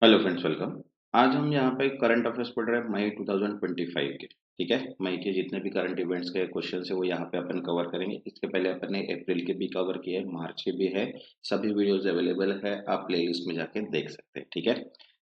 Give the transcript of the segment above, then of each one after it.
Hello friends, welcome. आज हम यहाँ पे करंट अफेयर्स पढ़ रहे हैं मई 2025 के। ठीक है, मई के जितने भी करंट इवेंट्स के क्वेश्चन है वो यहाँ पे अपन कवर करेंगे। इसके पहले अपन ने अप्रैल के भी कवर किए हैं, मार्च के भी है। सभी वीडियोस अवेलेबल है, आप प्लेलिस्ट में जाके देख सकते हैं। ठीक है,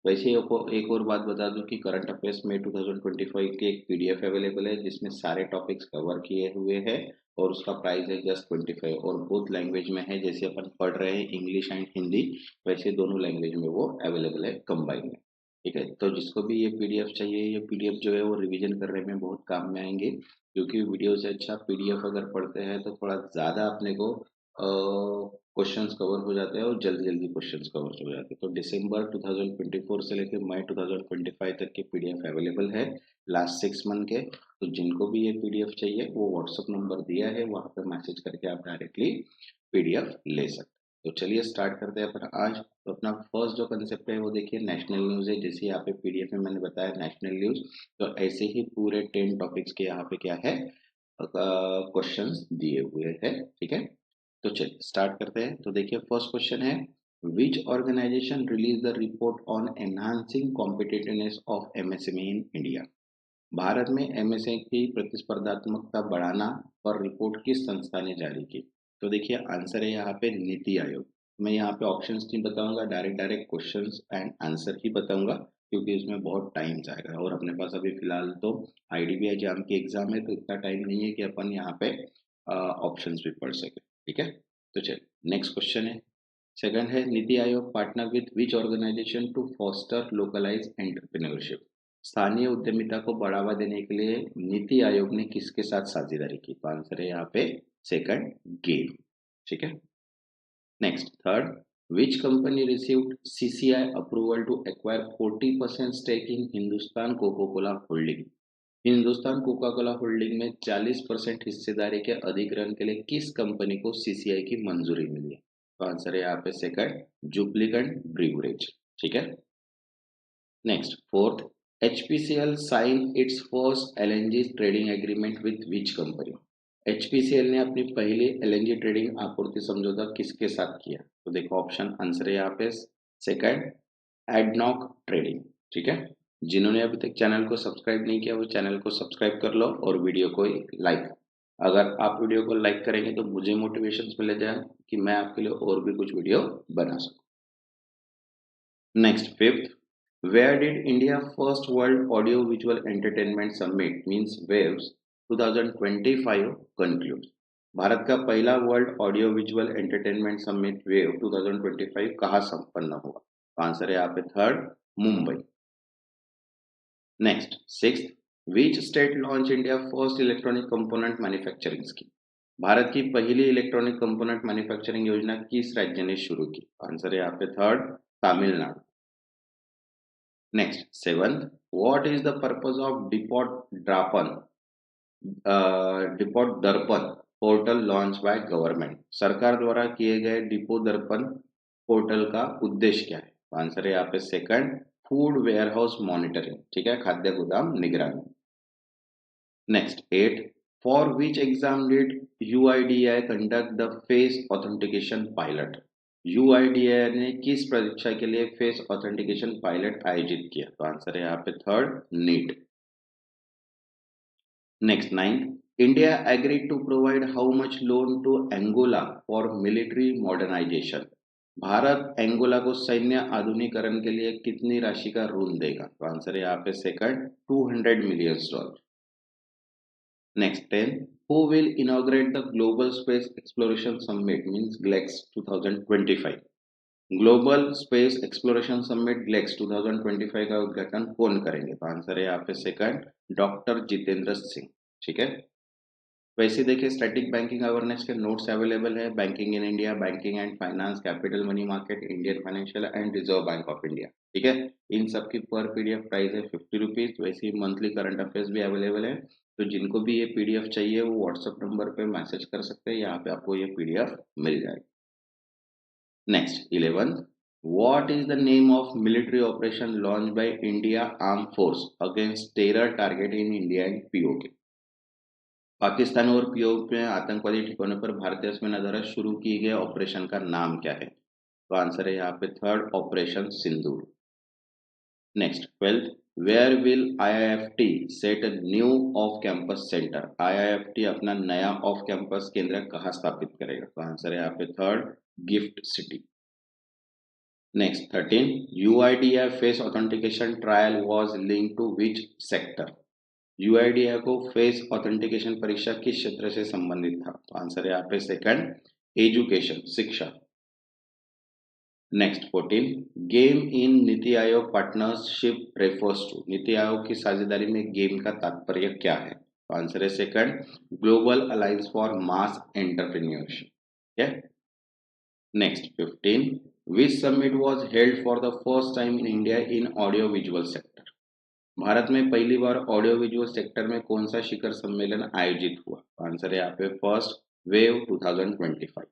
वैसे ही आपको एक और बात बता दूं कि करंट अफेयर्स में 2025 की एक पीडीएफ अवेलेबल है जिसमें सारे टॉपिक्स कवर किए हुए हैं और उसका प्राइस है जस्ट 25 और बोथ लैंग्वेज में है। जैसे अपन पढ़ रहे हैं इंग्लिश एंड हिंदी, वैसे दोनों लैंग्वेज में वो अवेलेबल है कंबाइन में। ठीक है, तो जिसको भी ये पीडीएफ चाहिए, ये पीडीएफ जो है वो रिवीजन करने में बहुत काम में आएंगे, क्योंकि वीडियो से अच्छा पीडीएफ अगर पढ़ते हैं तो थोड़ा ज़्यादा अपने को क्वेश्चंस कवर हो जाते हैं और जल्दी जल्दी क्वेश्चंस कवर हो जाते हैं। तो दिसंबर 2024 से लेकर मई 2025 तक के पीडीएफ अवेलेबल है लास्ट 6 मंथ के। तो जिनको भी ये पीडीएफ चाहिए वो व्हाट्सअप नंबर दिया है, वहाँ पे मैसेज करके आप डायरेक्टली पीडीएफ ले सकते हैं। तो चलिए स्टार्ट करते हैं अपन आज। तो अपना फर्स्ट जो कंसेप्ट है वो देखिए नेशनल न्यूज़ है। जैसे यहाँ पे पीडीएफ में मैंने बताया नेशनल न्यूज़, तो ऐसे ही पूरे 10 टॉपिक्स के यहाँ पे क्या है क्वेश्चंस दिए हुए हैं। ठीक है, तो चलिए स्टार्ट करते हैं। तो देखिए फर्स्ट क्वेश्चन है, which organization release the report on enhancing competitiveness of MSME in India. Bharat में एमएसएमई की प्रतिस्पर्धात्मकता बढ़ाना पर रिपोर्ट किस संस्था ने जारी की। तो देखिए आंसर है यहाँ पे नीति आयोग। मैं यहाँ पे ऑप्शंस नहीं बताऊंगा, direct direct questions and answer ही बताऊंगा, क्योंकि इसमें बहुत टाइम जाएगा और अपने पास अभी फिलहाल तो आईडीबीआई एग्जाम की एग्जाम है, तो इतना टाइम नहीं है कि अपन यहाँ पे ऑप्शंस भी पढ़ सके। ठीक है, तो चलिए नेक्स्ट क्वेश्चन है। सेकंड है, NITI Aayog partner with which organisation to foster localise entrepreneurship. स्थानीय उद्यमिता को बढ़ावा देने के लिए नीति आयोग ने किसके साथ साझेदारी की। तो आंसर है यहाँ पे सेकंड, गेम। ठीक है, next third, which company received CCI approval to acquire 40% stake in Hindustan Coca Cola holding. Hindustan Coca Cola holding में 40% हिस्सेदारी के अधिग्रहण के लिए किस कंपनी को सीसीआई की मंजूरी मिली है। तो आंसर है यहाँ पे सेकंड, जुबलीगंज ब्रीवरेज। ठीक है, next fourth, HPCL sign its first LNG trading agreement with which company. HPCL ने अपनी पहली एलएनजी ट्रेडिंग आपूर्ति समझौता किसके साथ किया। तो देखो ऑप्शन आंसर है यहाँ पे सेकंड, एडनॉक ट्रेडिंग। ठीक है, जिन्होंने अभी तक चैनल को सब्सक्राइब नहीं किया वो चैनल को सब्सक्राइब कर लो और वीडियो को लाइक। अगर आप वीडियो को लाइक करेंगे तो मुझे मोटिवेशन मिलेगा कि मैं आपके लिए और भी कुछ वीडियो बना सकूं। Next fifth, where did India first world audio visual entertainment summit means waves 2025 conclude. Bharat का पहला world audio visual entertainment summit wave 2025 कहाँ संपन्न हुआ। आंसर है यहाँ पे third, Mumbai. Next sixth, which state launch India first electronic component manufacturing scheme. Bharat की पहली इलेक्ट्रॉनिक कंपोनेंट मैन्युफैक्चरिंग योजना किस राज्य ने शुरू की। आंसर है यहाँ पे third, Tamil Nadu. Next seventh, what is the purpose of depot दर्पण पोर्टल लॉन्च बाय गवर्नमेंट। सरकार द्वारा किए गए डिपो दर्पण पोर्टल का उद्देश्य क्या है। आंसर है यहाँ पे second, food warehouse monitoring. ठीक है, खाद्य गोदाम निगरानी। Next eight, for which exam did UIDAI conduct the face authentication pilot. UIDAI ने किस परीक्षा के लिए फेस ऑथेंटिकेशन पायलट आयोजित किया। तो आंसर है यहाँ पे third, NEET. Next ninth, India agreed to provide how much loan to Angola for military modernisation. Bharat Angola को सैन्य आधुनिकीकरण के लिए कितनी राशि का ऋण देगा। तो आंसर है यहाँ पे second, $200 million. Next 10, who will inaugurate the Global Space Exploration Summit means GLEX 2025। Global space exploration summit GLEX 2025 का उद्घाटन कौन करेंगे। तो आंसर है यहाँ पे सेकंड, डॉक्टर जितेंद्र सिंह। ठीक है, वैसे देखिए स्टैटिक बैंकिंग अवेयरनेस के नोट्स अवेलेबल है, banking in India, banking and finance, capital money market, Indian financial and reserve bank of India. ठीक है, इन सब की पर पीडीएफ प्राइस है 50 रुपीज। वैसे ही मंथली करंट अफेयर्स भी अवेलेबल है, तो जिनको भी ये पीडीएफ चाहिए वो व्हाट्सएप नंबर पे मैसेज कर सकते हैं, यहाँ पे आपको ये पीडीएफ मिल जाएगी। Next 11th, what is the name of military operation launched by India Armed Force against terror target in India and POK। Pakistan और पीओके में आतंकवादी ठिकानों पर भारतीय सेना द्वारा शुरू किए गए ऑपरेशन का नाम क्या है। तो आंसर है यहाँ पे third, operation Sindoor. Next 12th, where will IIFT set a new off campus centre? IIFT अपना नया ऑफ कैंपस केंद्र कहाँ स्थापित करेगा? तो आंसर है यहाँ पे third, gift city. Next 13, UIDAI face authentication trial was linked to which sector? UIDAI को फेस ऑथेंटिकेशन परीक्षा किस क्षेत्र से संबंधित था? तो आंसर है यहाँ पे सेकंड, एजुकेशन, शिक्षा। Next 14, game in NITI Aayog partnership refers to? NITI Aayog की साझेदारी में गेम का तात्पर्य क्या है? तो आंसर है second, global alliance for mass entrepreneurship. ठीक है। Next 15, which summit was held for the first time in India in audio visual sector? Bharat में पहली बार ऑडियो विजुअल सेक्टर में कौन सा शिखर सम्मेलन आयोजित हुआ? आंसर है यहाँ पे first, wave 2025।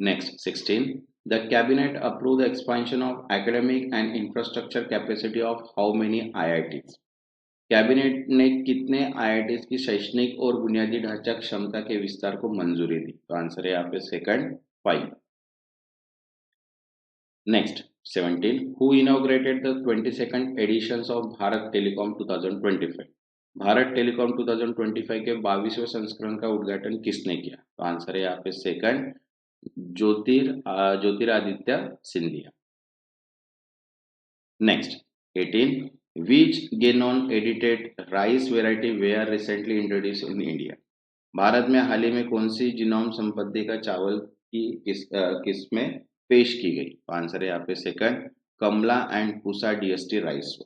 Next 16, the cabinet approve the expansion of academic and infrastructure capacity of how many IITs? Cabinet ने कितने IITs की शैक्षणिक और बुनियादी ढांचा क्षमता के विस्तार को मंजूरी दी? तो आंसर है यहाँ पे second, 5। Next 17, who inaugurated the 22nd editions of Bharat telecom 2025? Bharat telecom 2025 के 22वें संस्करण का उद्घाटन किसने किया? तो आंसर है यहाँ पे second, Jyotiraditya Scindia. Next 18, which genon edited rice variety were recently introduced in India? Bharat में हाल ही में कौन सी जीनोम संपत्ति का चावल की किस्में पेश की गई? तो आंसर है यहाँ पे second, Kamala and Pusa DST rice.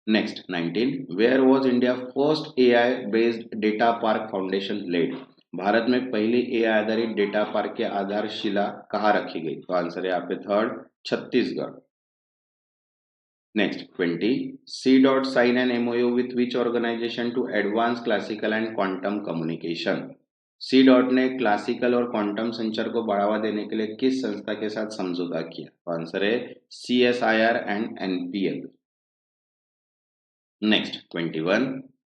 Next 19, where was India first AI based data park foundation laid? Bharat में पहली AI आधारित डेटा पार्क की आधारशिला कहाँ रखी गई? तो आंसर है यहाँ पे third, Chhattisgarh. Next 20, C dot sign an MOU with which organization to advance classical and quantum communication? C dot ने क्लासिकल और क्वांटम संचार को बढ़ावा देने के लिए किस संस्था के साथ समझौता किया? तो आंसर है CSIR and NPL। Next 21,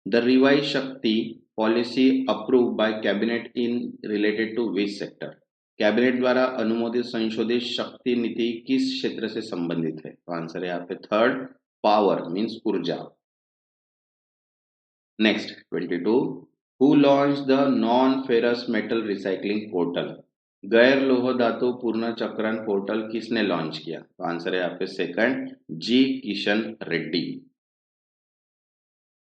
the revise Shakti policy approve by cabinet in related to which sector? Cabinet द्वारा अनुमोदित संशोधित शक्ति नीति किस क्षेत्र से संबंधित है? तो आंसर है यहाँ पे थर्ड, पावर मींस ऊर्जा। Next 22, who launch the non ferrous metal recycling portal? गैर लोह धातु पुनर्चक्रण पोर्टल किसने लॉन्च किया? तो आंसर है यहाँ पे second, G Kishan Reddy.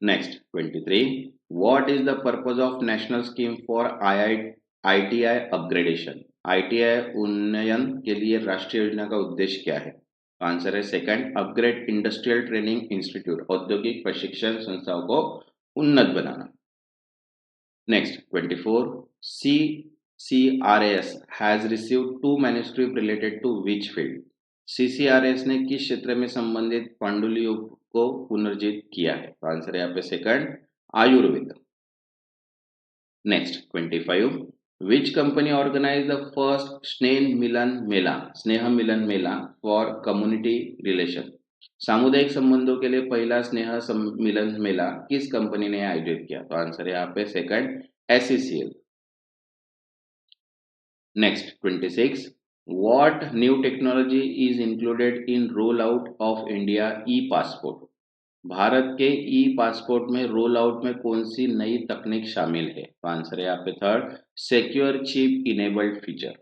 Next 23, what is the purpose of national scheme for ITI upgradation? ITI उन्नयन के लिए राष्ट्रीय योजना का उद्देश्य क्या है? आंसर है second, upgrade industrial training institute, औद्योगिक प्रशिक्षण संस्थाओं को उन्नत बनाना। Next 24, CCRAS has received 2 manuscript related to which field? CCRAS ने किस क्षेत्र में संबंधित पांडुलिपियों को पुनर्जीवित किया है? तो आंसर है यहाँ पे second, Ayurveda. Next 25, which company organise the first Sneh Milan Mela for community relation? सामुदायिक संबंधों के लिए पहला स्नेह मिलन मेला किस कंपनी ने आयोजित किया? तो आंसर है यहाँ पे second, SCCL। Next 26, what new technology is included in rollout of India e-passport? Bharat के पासपोर्ट में रोल आउट में कौन सी नई तकनीक शामिल है? तो आंसर है यहाँ पे third, secure chip enabled feature.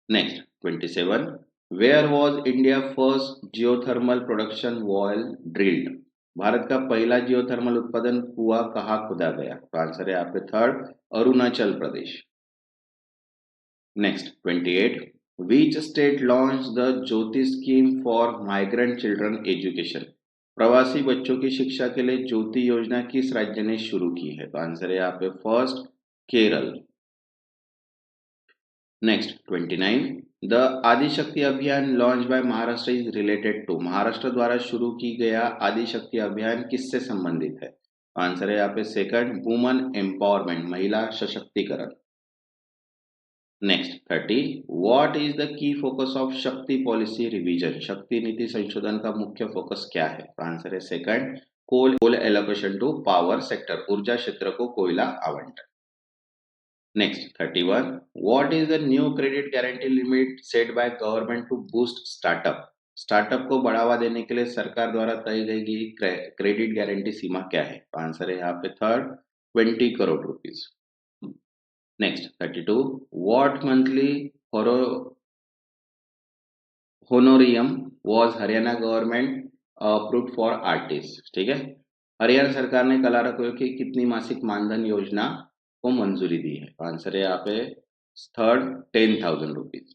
Next 27, where was India first geothermal production well drilled? Bharat का पहला जियोथर्मल उत्पादन कुआं कहाँ खोदा गया? तो आंसर है यहाँ पे third, Arunachal Pradesh. Next 28, which state launched the Jyoti scheme for migrant children education? प्रवासी बच्चों की शिक्षा के लिए ज्योति योजना किस राज्य ने शुरू की है? तो आंसर है यहाँ पे first, Kerala. Next 29, the Adishakti Abhiyan launch by Maharashtra is related to? Maharashtra द्वारा शुरू की गया आदिशक्ति अभियान किससे संबंधित है? आंसर है यहाँ पे सेकंड, वुमन एम्पावरमेंट, महिला सशक्तिकरण। Next 30, what is the key focus of शक्ति पॉलिसी रिवीजन? शक्ति नीति संशोधन का मुख्य फोकस क्या है? आंसर है second, coal allocation to power sector, ऊर्जा क्षेत्र को कोयला आवंटन। Next 31, what is the new credit guarantee limit set by government to boost startup? Startup को बढ़ावा देने के लिए सरकार द्वारा तय गई क्रेडिट गारंटी सीमा क्या है? तो आंसर है यहाँ पे third 20 crore rupees. Next 32, what monthly honorarium was Haryana government approved for artist? ठीक है, हरियाणा सरकार ने कलाकारों को कितनी मासिक मानधन योजना को मंजूरी दी है? आंसर है यहाँ पे third 10,000 rupees.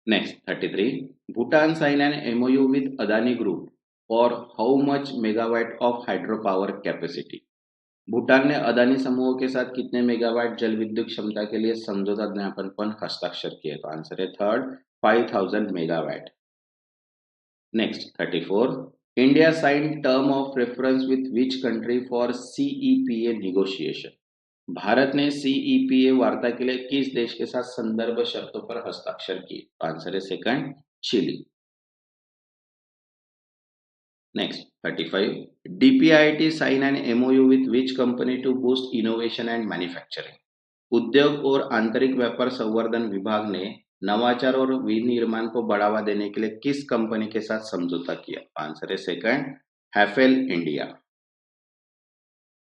Next 33, Bhutan sign an MOU with Adani group for how much megawatt of hydro power capacity? Bhutan ने अदानी समूह के साथ कितने मेगावाट जल विद्युत क्षमता के लिए समझौता ज्ञापन पर हस्ताक्षर किए? तो आंसर है third 5,000 megawatt. Next 34, India sine term of reference with which country for CEPA negotiation? Bharat ने सीईपीए वार्ता के लिए किस देश के साथ संदर्भ शर्तों पर हस्ताक्षर किए? आंसर है second Chile. Next 35, DPIT sign an MOU with which company to boost innovation and manufacturing? उद्योग और आंतरिक व्यापार संवर्धन विभाग ने नवाचार और विनिर्माण को बढ़ावा देने के लिए किस कंपनी के साथ समझौता किया? आंसर है second Hafele India.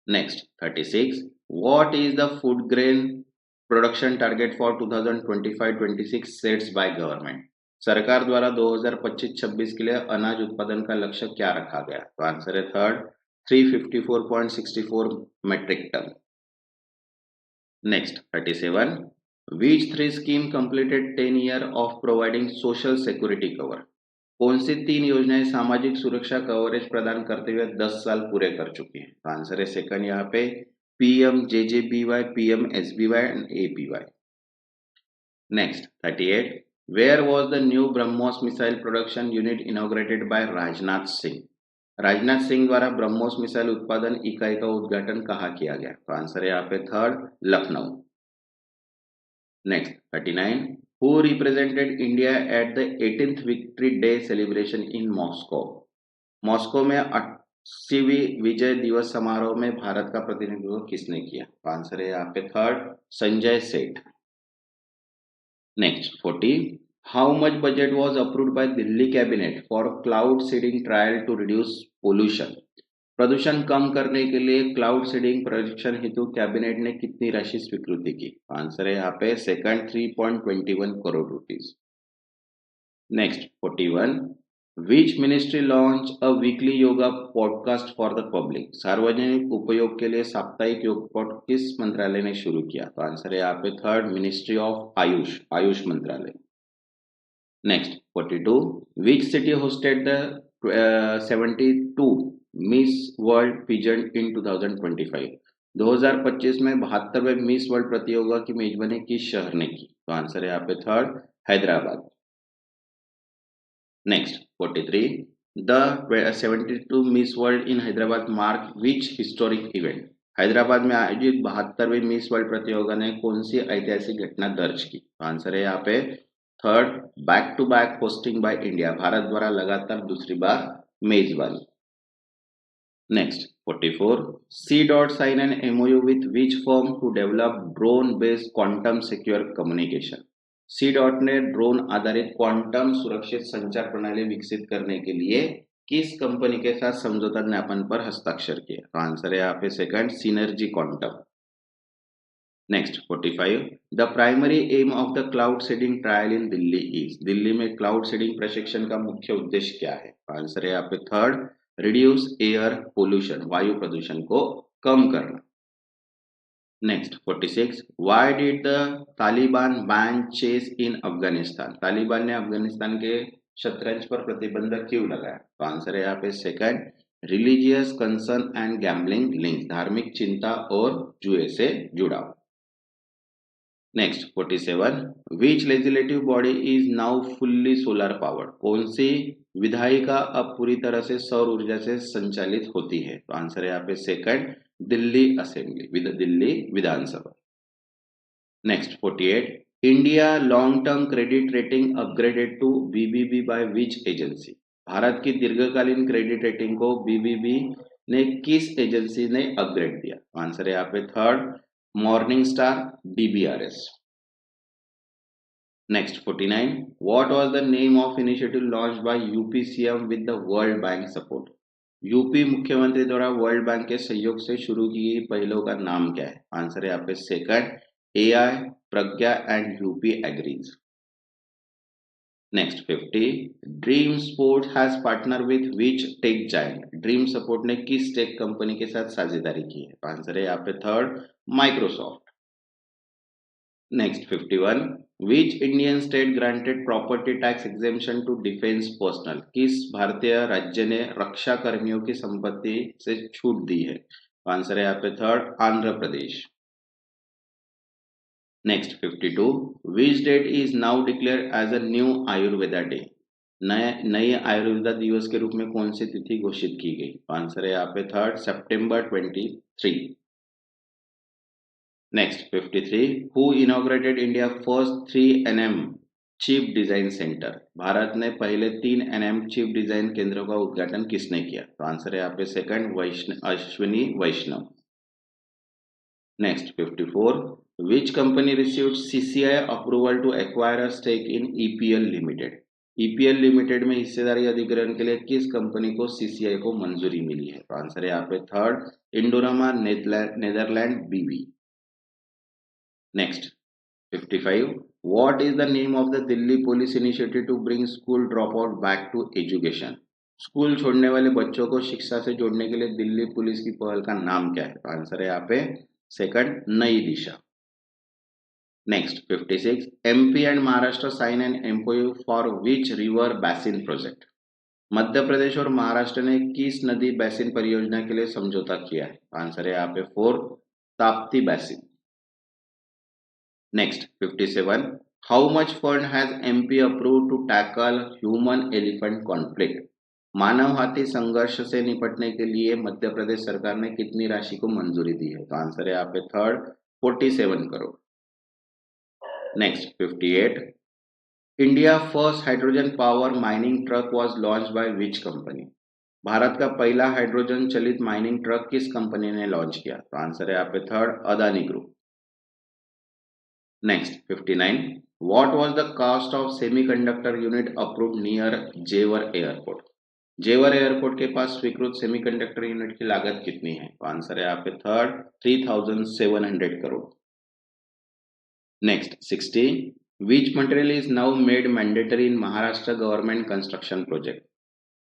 Next 36, what is the food grain production target for 2025-26 sets by government? सरकार द्वारा 2025-26 के लिए अनाज उत्पादन का लक्ष्य क्या रखा गया? तो आंसर है third 354.64 metric ton. Next 37, which three scheme completed 10 year of providing social security cover? कौन सी 3 योजनाएं सामाजिक सुरक्षा कवरेज प्रदान करते हुए 10 साल पूरे कर चुकी हैं? तो आंसर है सेकंड यहाँ पे PMJJBY, PMSBY and APY। Next 38, where was the new BrahMos missile production unit inaugurated by Rajnath Singh? Rajnath Singh द्वारा ब्रह्मोस मिसाइल उत्पादन इकाई का उद्घाटन कहाँ किया गया? तो आंसर है यहाँ पे third Lucknow. Next 39, who represented India at the 18th Victory Day celebration in Moscow? Moscow में 80वीं विजय दिवस समारोह में भारत का प्रतिनिधित्व किसने किया? आंसर है यहाँ पे third Sanjay Seth. Next 40, how much budget was approved by Delhi cabinet for cloud seeding trial to reduce pollution? प्रदूषण कम करने के लिए क्लाउड सीडिंग परीक्षण हेतु कैबिनेट ने कितनी राशि स्वीकृति की? आंसर है यहाँ पे second 3.21 crore rupees. Next 41, which ministry launch a weekly yoga podcast for the public? सार्वजनिक उपयोग के लिए साप्ताहिक योग पॉड किस मंत्रालय ने शुरू किया? तो आंसर है यहाँ पे third ministry of AYUSH, AYUSH मंत्रालय। Next 42, which city hosted the 72 Miss World pageant in 2025? 2025 में 72वें मिस वर्ल्ड प्रतियोगिता की मेजबानी किस शहर ने की? तो आंसर है यहाँ पे third Hyderabad. Next 43, the 72 Miss world in Hyderabad mark which historic event? Hyderabad में आयोजित 72वें मिस वर्ल्ड प्रतियोगिता ने कौन सी ऐतिहासिक घटना दर्ज की? आंसर है यहाँ पे third back to back hosting by India, Bharat द्वारा लगातार दूसरी बार मेजबानी। Next 44, C DOT sign an MOU with which firm to develop drone based quantum secure communication? C DOT ने ड्रोन आधारित क्वांटम सुरक्षित संचार प्रणाली विकसित करने के लिए किस कंपनी के साथ समझौता ज्ञापन पर हस्ताक्षर किया? तो आंसर है यहाँ पे second synergy quantum. Next 45, the primary aim of the cloud seeding trial in Delhi is? Delhi में क्लाउड सीडिंग प्रशिक्षण का मुख्य उद्देश्य क्या है? आंसर है यहाँ पे थर्ड रिड्यूस एयर पोल्यूशन, वायु प्रदूषण को कम करना। Next 46, why did the Taliban ban chess in Afghanistan? Taliban ने अफगानिस्तान के शतरंज पर प्रतिबंध क्यों लगाया? तो आंसर है यहाँ पे second religious concern and gambling link, धार्मिक चिंता और जुए से जुड़ाव। Next 47, which legislative body is now fully solar powered? कौन सी विधायिका अब पूरी तरह से सौर ऊर्जा से संचालित होती है? तो आंसर है यहाँ पे सेकंड दिल्ली असेंबली, दिल्ली विधानसभा। Next 48, India long term credit rating upgraded to BBB by which agency? भारत की दीर्घकालीन क्रेडिट रेटिंग को बीबीबी ने किस एजेंसी ने अपग्रेड दिया? आंसर है यहाँ पे third morning star, DBRS. Next, 49. What was the name of initiative launched by UPCM with the World Bank support? UP मुख्यमंत्री द्वारा वर्ल्ड बैंक के सहयोग से शुरू की गई पहलों का नाम क्या है? आंसर है यहाँ पे second, AI, Pragya and UP agrees. Next 50. Dream sport has partner with which tech giant? Dream support ने किस टेक कंपनी के साथ साझेदारी की है? आंसर है यहाँ पे third, Microsoft. Next 51. Which Indian state granted property tax exemption to defence personal? किस भारतीय राज्य ने रक्षा कर्मियों की संपत्ति से छूट दी है? आंसर है यहाँ पे third, Andhra Pradesh. Next 52. Which date is now declare as a new Ayurveda day? नए आयुर्वेदा दिवस के रूप में कौन सी तिथि घोषित की गई? आंसर है यहाँ पे third, September 23. Next 53. Who inaugurated India first 3 NM chief design centre? Bharat ने पहले 3 NM चीफ डिजाइन केंद्रों का उद्घाटन किसने किया? तो आंसर है यहाँ पे second, Ashwini Vaishnaw. Next 54. Which company received CCI approval to acquire a stake in EPL Limited? EPL Limited में हिस्सेदारी अधिग्रहण के लिए किस कंपनी को CCI को मंजूरी मिली है? तो आंसर है यहाँ पे third, Indorama Netherland BV. Next 55. What is the name of the Delhi police initiative to bring school dropout back to education? School छोड़ने वाले बच्चों को शिक्षा से जोड़ने के लिए दिल्ली पुलिस की पहल का नाम क्या है? तो आंसर है यहाँ पे सेकंड, नई दिशा. Next, 56. MP and Maharashtra sign an MOU for which river basin project? Madhya Pradesh और महाराष्ट्र ने किस नदी बैसिन परियोजना के लिए समझौता किया है? आंसर है यहाँ पे four, Tapti basin. Next 57. How much fund has MP approve to tackle human elephant conflict? मानव हाथी संघर्ष से निपटने के लिए मध्य प्रदेश सरकार ने कितनी राशि को मंजूरी दी है? तो आंसर है यहाँ पे third, 47 crore. Next 58. India first hydrogen power mining truck was launched by which company? Bharat का पहला हाइड्रोजन चलित माइनिंग ट्रक किस कंपनी ने लॉन्च किया? तो आंसर है यहाँ पे third, Adani group. Next 59. What was the cost of semiconductor unit approved near जेवर एयरपोर्ट? जेवर एयरपोर्ट के पास स्वीकृत सेमीकंडक्टर यूनिट की लागत कितनी है? तो आंसर है यहाँ पे third, 3700 crore. Next 60. Which material is now made mandatory in Maharashtra government construction project?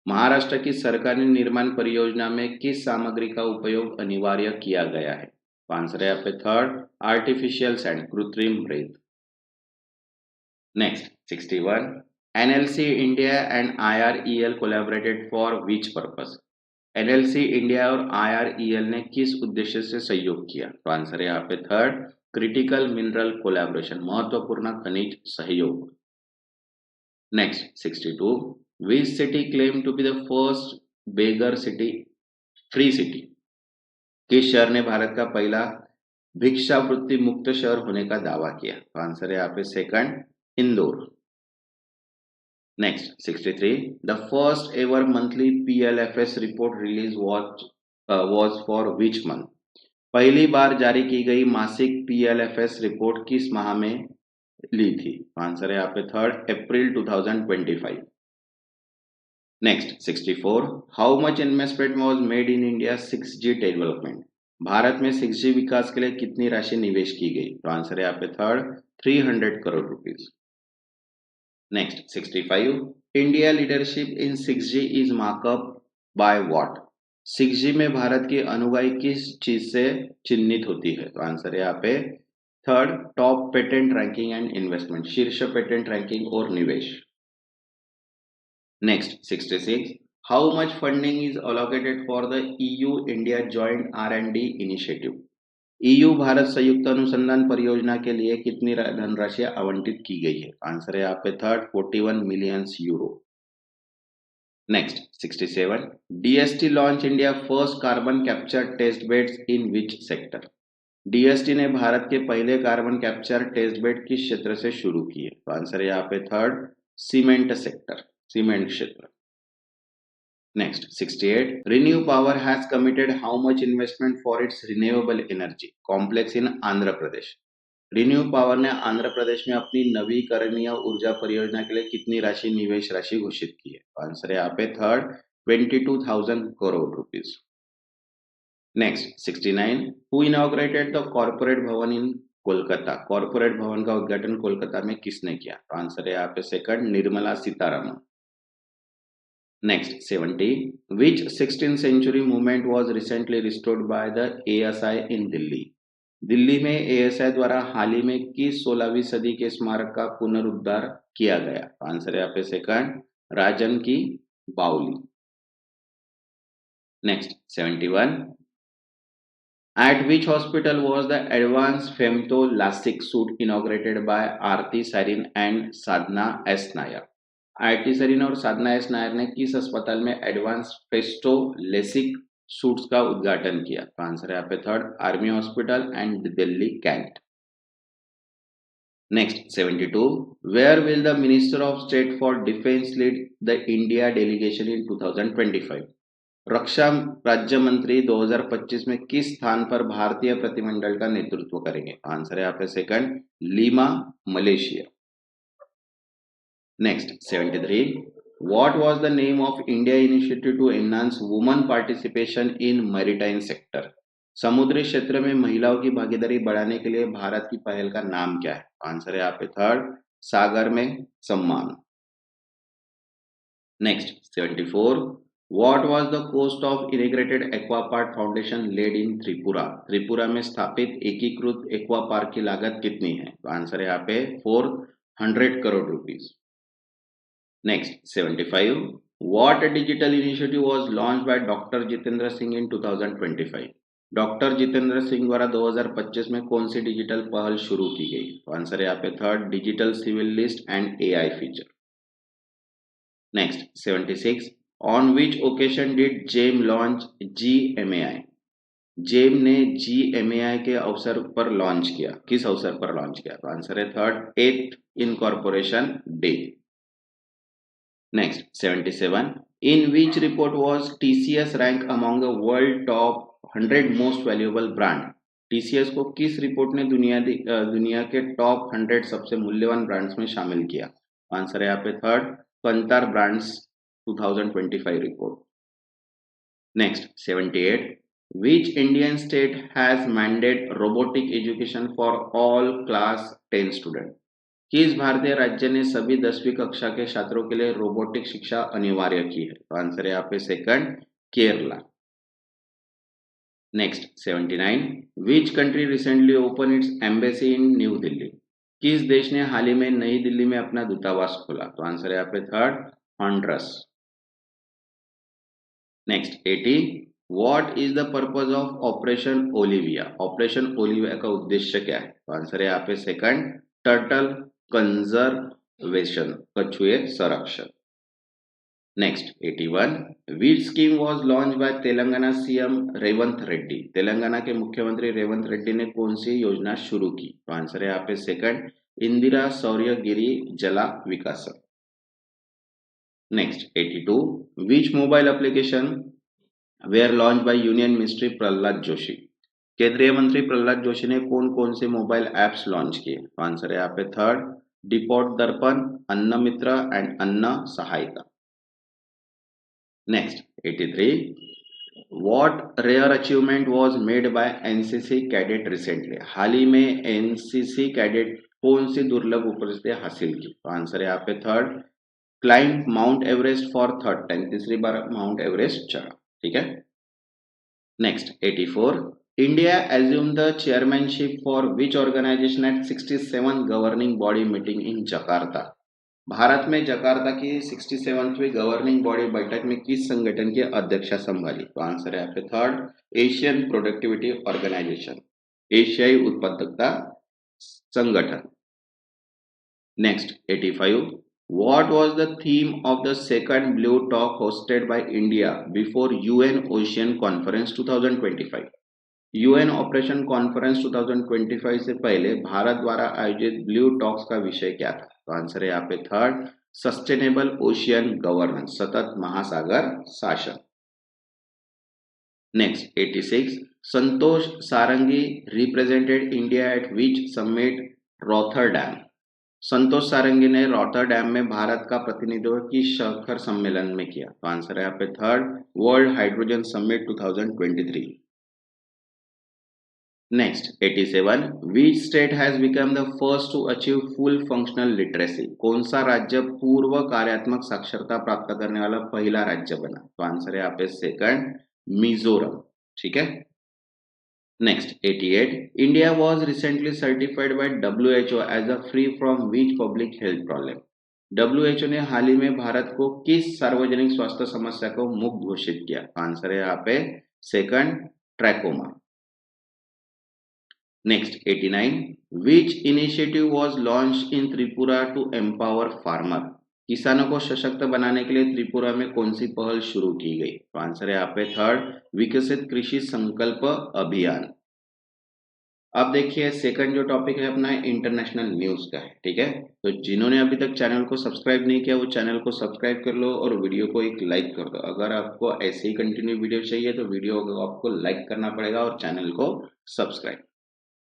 Maharashtra की सरकारी निर्माण परियोजना में किस सामग्री का उपयोग अनिवार्य किया गया है? आंसर है यहाँ पे थर्ड, आर्टिफिशियल सैंड, कृत्रिम रेत. Next 61. NLC India and IREL collaborated for which purpose? NLC India और IREL ने किस उद्देश्य से सहयोग किया? तो आंसर है यहाँ पे थर्ड, क्रिटिकल मिनरल कोलैबोरेशन, महत्वपूर्ण खनिज सहयोग. Next 62. Which city claim to be the first beggar city free city? किस शहर ने भारत का पहला भिक्षावृत्ति मुक्त शहर होने का दावा किया? तो आंसर है यहाँ पे second, Indore. Next 63. The first ever monthly PLFS report release was for which month? पहली बार जारी की गई मासिक PLFS रिपोर्ट किस माह में ली थी? आंसर है यहाँ पे third, April 2025. Next 64. How much investment was made in India 6G development? Bharat में 6G विकास के लिए कितनी राशि निवेश की गई? तो आंसर है यहाँ पे third, 300 crore rupees. Next 65. India leadership in 6G is markup by what? 6G में भारत की अनुगाई किस चीज से चिन्हित होती है? तो आंसर है यहाँ पे third, top patent ranking and investment, शीर्ष पेटेंट रैंकिंग और निवेश. Next 66. How much funding is allocated for the EU India joint R&D initiative? EU Bharat संयुक्त अनुसंधान परियोजना के लिए कितनी धनराशि आवंटित की गई है? आंसर है यहाँ पे third, 41 million euro. Next 67. DST launch India first carbon capture test beds in which sector? DST ने भारत के पहले कार्बन कैप्चर टेस्ट बेड किस क्षेत्र से शुरू किए? तो आंसर है यहाँ पे थर्ड, सीमेंट सेक्टर, सीमेंट क्षेत्र. Next 68 renew power has committed how much investment for its renewable energy complex in Andhra Pradesh. Renew power ने आंध्र प्रदेश में अपनी नवीकरणीय ऊर्जा परियोजना के लिए कितनी राशि निवेश राशि घोषित की है? आंसर है यहाँ पे third 22,000 crore rupees. Next 69 who inaugurated the corporate भवन इन कोलकाता। कॉर्पोरेट भवन का उद्घाटन कोलकाता में किसने किया? आंसर है यहाँ पे second Nirmala Sitharaman. Next 70 which 16th century movement was recently restored by the ASI in Delhi. Delhi में ASI द्वारा हाल ही में किस 16वीं सदी के स्मारक का पुनरुद्धार किया गया? आंसर है यहाँ पे सेकंड राजन की बावली। Next 71 at which hospital was the advanced femtolasic suit inaugurated by Aarti Sarin and Sadhana S Nair. Aarti Sarin और साधना एस नायर ने किस अस्पताल में एडवांस फेस्टोलेसिक सूट्स का उद्घाटन किया? तो आंसर है यहाँ पे third army hospital and Delhi cantt. Next 72 where will the minister of state for defence lead the India delegation in 2025। रक्षा राज्य मंत्री 2025 में किस स्थान पर भारतीय प्रतिनिधिमंडल का नेतृत्व करेंगे? आंसर है यहाँ पे second Lima Malaysia. Next 73 what was the name of India initiative to enhance woman participation in maritime sector. समुद्री क्षेत्र में महिलाओं की भागीदारी बढ़ाने के लिए भारत की पहल का नाम क्या है? आंसर है यहाँ पे थर्ड सागर में सम्मान। Next 74 What was the cost of integrated Aquapark Foundation led in Tripura. Tripura में स्थापित एकीकृत एक्वा पार्क की लागत कितनी है? तो आंसर है यहाँ पे 400 crore rupees. Next 75 What digital initiative was launched by Dr. Jitendra Singh in 2025। Doctor Jitendra Singh द्वारा 2025 में कौन सी डिजिटल पहल शुरू की गई? तो आंसर है यहाँ पे third digital civil list and AI feature. Next 76 On which occasion did JAM launch GMAI। GeM ने GMAI के अवसर पर लॉन्च किया। किस अवसर पर लॉन्च किया? तो आंसर है third 8th incorporation day. Next 77 in which report was TCS rank among the world top 100 most valuable brand. TCS को किस रिपोर्ट ने दुनिया के टॉप 100 सबसे मूल्यवान ब्रांड्स में शामिल किया? आंसर है यहाँ पे third कंतार brands 2025 report. Next 78 which Indian state has mandated robotic education for all class 10 student। किस भारतीय राज्य ने सभी 10वीं कक्षा के छात्रों के लिए रोबोटिक शिक्षा अनिवार्य की है? तो आंसर है यहाँ पे second Kerala. Next 79 which country recently opened its embassy in new Delhi. किस देश ने हाल ही में नई दिल्ली में अपना दूतावास खोला? तो आंसर है यहाँ पे third Honduras. Next 80 what is the purpose of operation Olivia. Operation Olivia का उद्देश्य क्या है? तो आंसर है यहाँ पे सेकंड टर्टल कंजर्वेशन कछुए संरक्षण। Next 81 which scheme was launch by Telangana CM Revanth Reddy. Telangana के मुख्यमंत्री रेवंत रेड्डी ने कौन सी योजना शुरू की? तो आंसर है यहाँ पे सेकंड इंदिरा सौर्यगिरी जला विकासन। Next 82 which mobile application were launched by Union Ministry Prahlad Joshi. केंद्रीय मंत्री प्रहलाद जोशी ने कौन कौन से मोबाइल एप्स लॉन्च किए? आंसर है यहाँ पे थर्ड डिपोट दर्पण अन्न मित्र एंड अन्न सहायता। Next 83 what rare achievement was made by NCC cadet recently. हाल ही में NCC कैडेट कौन सी दुर्लभ उपलब्धि हासिल की? तो आंसर है यहाँ पे third climb Mount Everest for third time, तीसरी बार माउंट एवरेस्ट चढ़ा। ठीक है। Next 84 India assume the chairmanship for which organisation at 67 governing body meeting in Jakarta. भारत में जकार्ता की 67वीं गवर्निंग बॉडी बैठक में किस संगठन की अध्यक्षता संभाली? तो आंसर है यहाँ पे थर्ड एशियन प्रोडक्टिविटी ऑर्गेनाइजेशन, एशियाई उत्पादकता संगठन। Next 85 What was the theme of the second Blue Talk hosted by India before UN Ocean Conference 2025? UN operation conference 2025 से पहले भारत द्वारा आयोजित ब्लू टॉक्स का विषय क्या था? तो आंसर है यहाँ पे थर्ड सस्टेनेबल ओशियन गवर्नेंस, सतत महासागर शासन। Next 86, Santosh Sarangi represented India at which summit, Rotterdam. Santosh Sarangi ने रॉथरडैम में भारत का प्रतिनिधित्व किस शिखर सम्मेलन में किया? तो आंसर है यहाँ पे third, world hydrogen summit 2023। Next 87, which state has become the first to achieve full functional literacy. कौन सा राज्य पूर्व कार्यात्मक साक्षरता प्राप्त करने वाला पहला राज्य बना? तो आंसर है यहाँ पे सेकंड, मिजोरम। ठीक है। Next 88, India was recently certified by WHO as a free from which public health problem. WHO ने हाल ही में भारत को किस सार्वजनिक स्वास्थ्य समस्या को मुक्त घोषित किया? आंसर है यहाँ पे second, trachoma. Next 89, which initiative was launch in Tripura to empower farmer. किसानों को सशक्त बनाने के लिए त्रिपुरा में कौन सी पहल शुरू की गई? तो आंसर है यहाँ पे थर्ड, विकसित कृषि संकल्प अभियान। अब देखिए सेकंड जो टॉपिक है अपना इंटरनेशनल न्यूज का है। ठीक है, तो जिन्होंने अभी तक चैनल को सब्सक्राइब नहीं किया वो चैनल को सब्सक्राइब कर लो और वीडियो को एक लाइक कर दो। अगर आपको ऐसे ही कंटिन्यू वीडियो चाहिए तो वीडियो को आपको लाइक करना पड़ेगा और चैनल को सब्सक्राइब।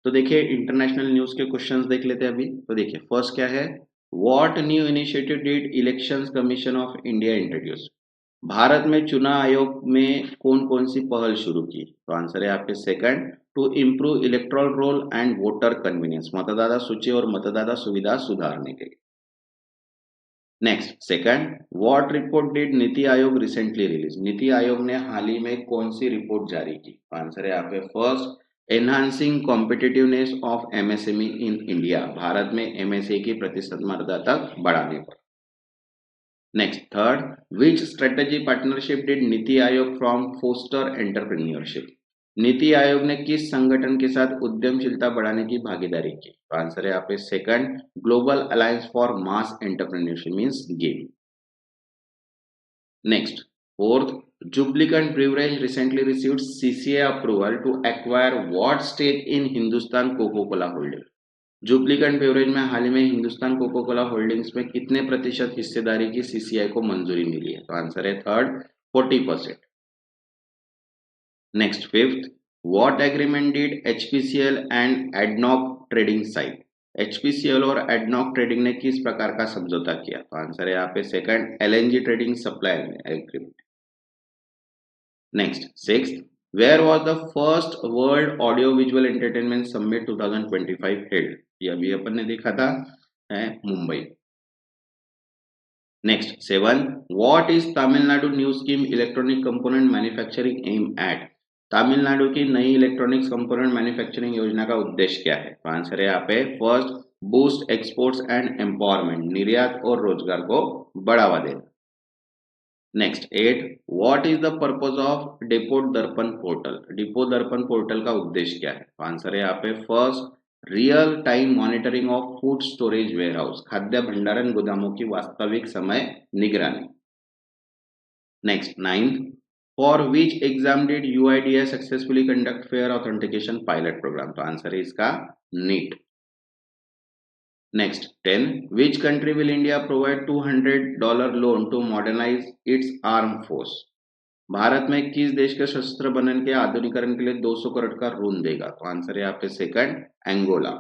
तो देखिए इंटरनेशनल न्यूज के क्वेश्चंस देख लेते हैं अभी। तो देखिए फर्स्ट क्या है, what new initiative did elections commission of India introduce. Bharat में चुनाव आयोग में कौन कौन सी पहल शुरू की? तो आंसर है यहाँ पे second, to improve electoral roll and voter convenience, मतदाता सूची और मतदाता सुविधा सुधारने के लिए। Next second, what report did NITI Aayog recently release. NITI Aayog ने हाल ही में कौन सी रिपोर्ट जारी की? आंसर है यहाँ पे first, enhancing competitiveness of MSME in India, Bharat में MSME की प्रतिस्पर्धा बढ़ाने पर। Next third, which strategy partnership did NITI आयोग from poster entrepreneurship. NITI Aayog ने किस संगठन के साथ उद्यमशीलता बढ़ाने की भागीदारी की? तो आंसर है यहाँ पे second, global alliance for mass entrepreneurship means game. Next fourth, Jubilant beverage recently received CCI approval to acquire what stake in Hindustan Coca Cola holding. Jubilant beverage में हाल ही में हिंदुस्तान कोको कोला होल्डिंग्स में कितने प्रतिशत हिस्सेदारी की CCI को मंजूरी मिली है? तो आंसर है third, 40%। Next fifth, what agreement did HPCL and ADNOC trading sign. HPCL और एडनॉक ट्रेडिंग ने किस प्रकार का समझौता किया? तो आंसर है यहाँ पे second, LNG trading supply agreement. Next sixth, where was the first world audio visual entertainment summit 2025 held. ये अभी अपन ने देखा था है Mumbai. Next seven, what is Tamil Nadu new scheme electronic component manufacturing aim at. Tamil Nadu की नई इलेक्ट्रॉनिक्स कंपोनेंट मैन्युफैक्चरिंग योजना का उद्देश्य क्या है? तो आंसर है यहाँ पे first, boost exports and empowerment, निर्यात और रोजगार को बढ़ावा देना। Next eight, what is the purpose of depot Darpan portal. Depot Darpan portal का उद्देश्य क्या है? तो आंसर है यहाँ पे first, real time monitoring of food storage warehouse, खाद्य भंडारण गोदामों की वास्तविक समय निगरानी। Next ninth, for which exam did UIDAI successfully conduct fair authentication pilot program. तो आंसर है इसका NEET. Next 10, which country will India provide $200 loan to modernize its armed force। Bharat में किस देश के सशस्त्र बल के आधुनिकीकरण के लिए 200 करोड़ का ऋण देगा? तो आंसर है यहाँ पे second, Angola.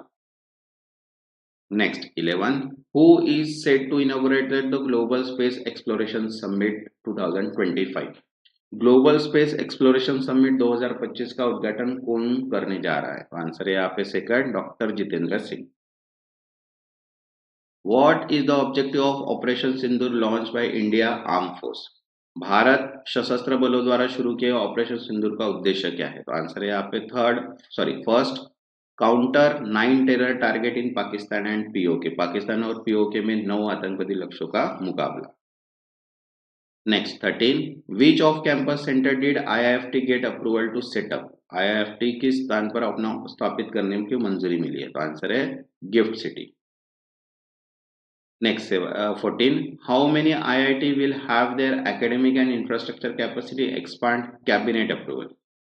Next 11, who is said to inaugurate the global space exploration summit 2025। Global space exploration summit 2025 का उद्घाटन कौन करने जा रहा है? तो आंसर है यहाँ पे second, doctor Jitendra Singh. What is the objective of Operation Sindoor launched by India Armed Force। Bharat सशस्त्र बलों द्वारा शुरू किए ऑपरेशन सिंदूर का उद्देश्य क्या है? तो आंसर है यहाँ पे first, counter 9 terror target in Pakistan and POK। Pakistan और POK में 9 आतंकवादी लक्ष्यों का मुकाबला। Next 13, which off campus centre did IIFT get approval to set up. IIFT किस स्थान पर अपना स्थापित करने की मंजूरी मिली है? तो आंसर है gift city. Next 14, how many IIT will have their academic and infrastructure capacity expand cabinet approval।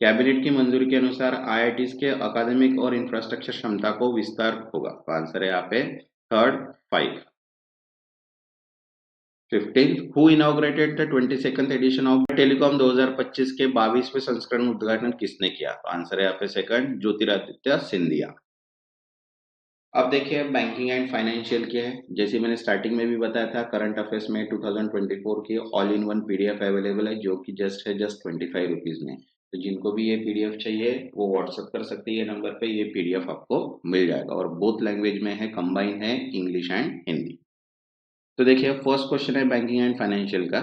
Cabinet की मंजूरी के अनुसार IITs के अकादमिक और इंफ्रास्ट्रक्चर क्षमता को विस्तार होगा। तो आंसर है यहाँ पे third, 5। 15 who inaugurated the 22nd edition of telecom 2025 के 22वें संस्करण उद्घाटन किसने किया? तो आंसर है यहाँ पे सेकंड, ज्योतिरादित्य सिंधिया। अब देखिए बैंकिंग एंड फाइनेंशियल क्या है। जैसे मैंने स्टार्टिंग में भी बताया था, करंट अफेयर्स में 2024 की all in one PDF available है, जो कि जस्ट 25 रुपीज में। तो जिनको भी ये पीडीएफ चाहिए वो व्हाट्सअप कर सकते हैं, ये नंबर पे ये पीडीएफ आपको मिल जाएगा। और बोथ लैंग्वेज में है, कंबाइन है, इंग्लिश एंड हिंदी। तो देखिए फर्स्ट क्वेश्चन है बैंकिंग एंड फाइनेंशियल का।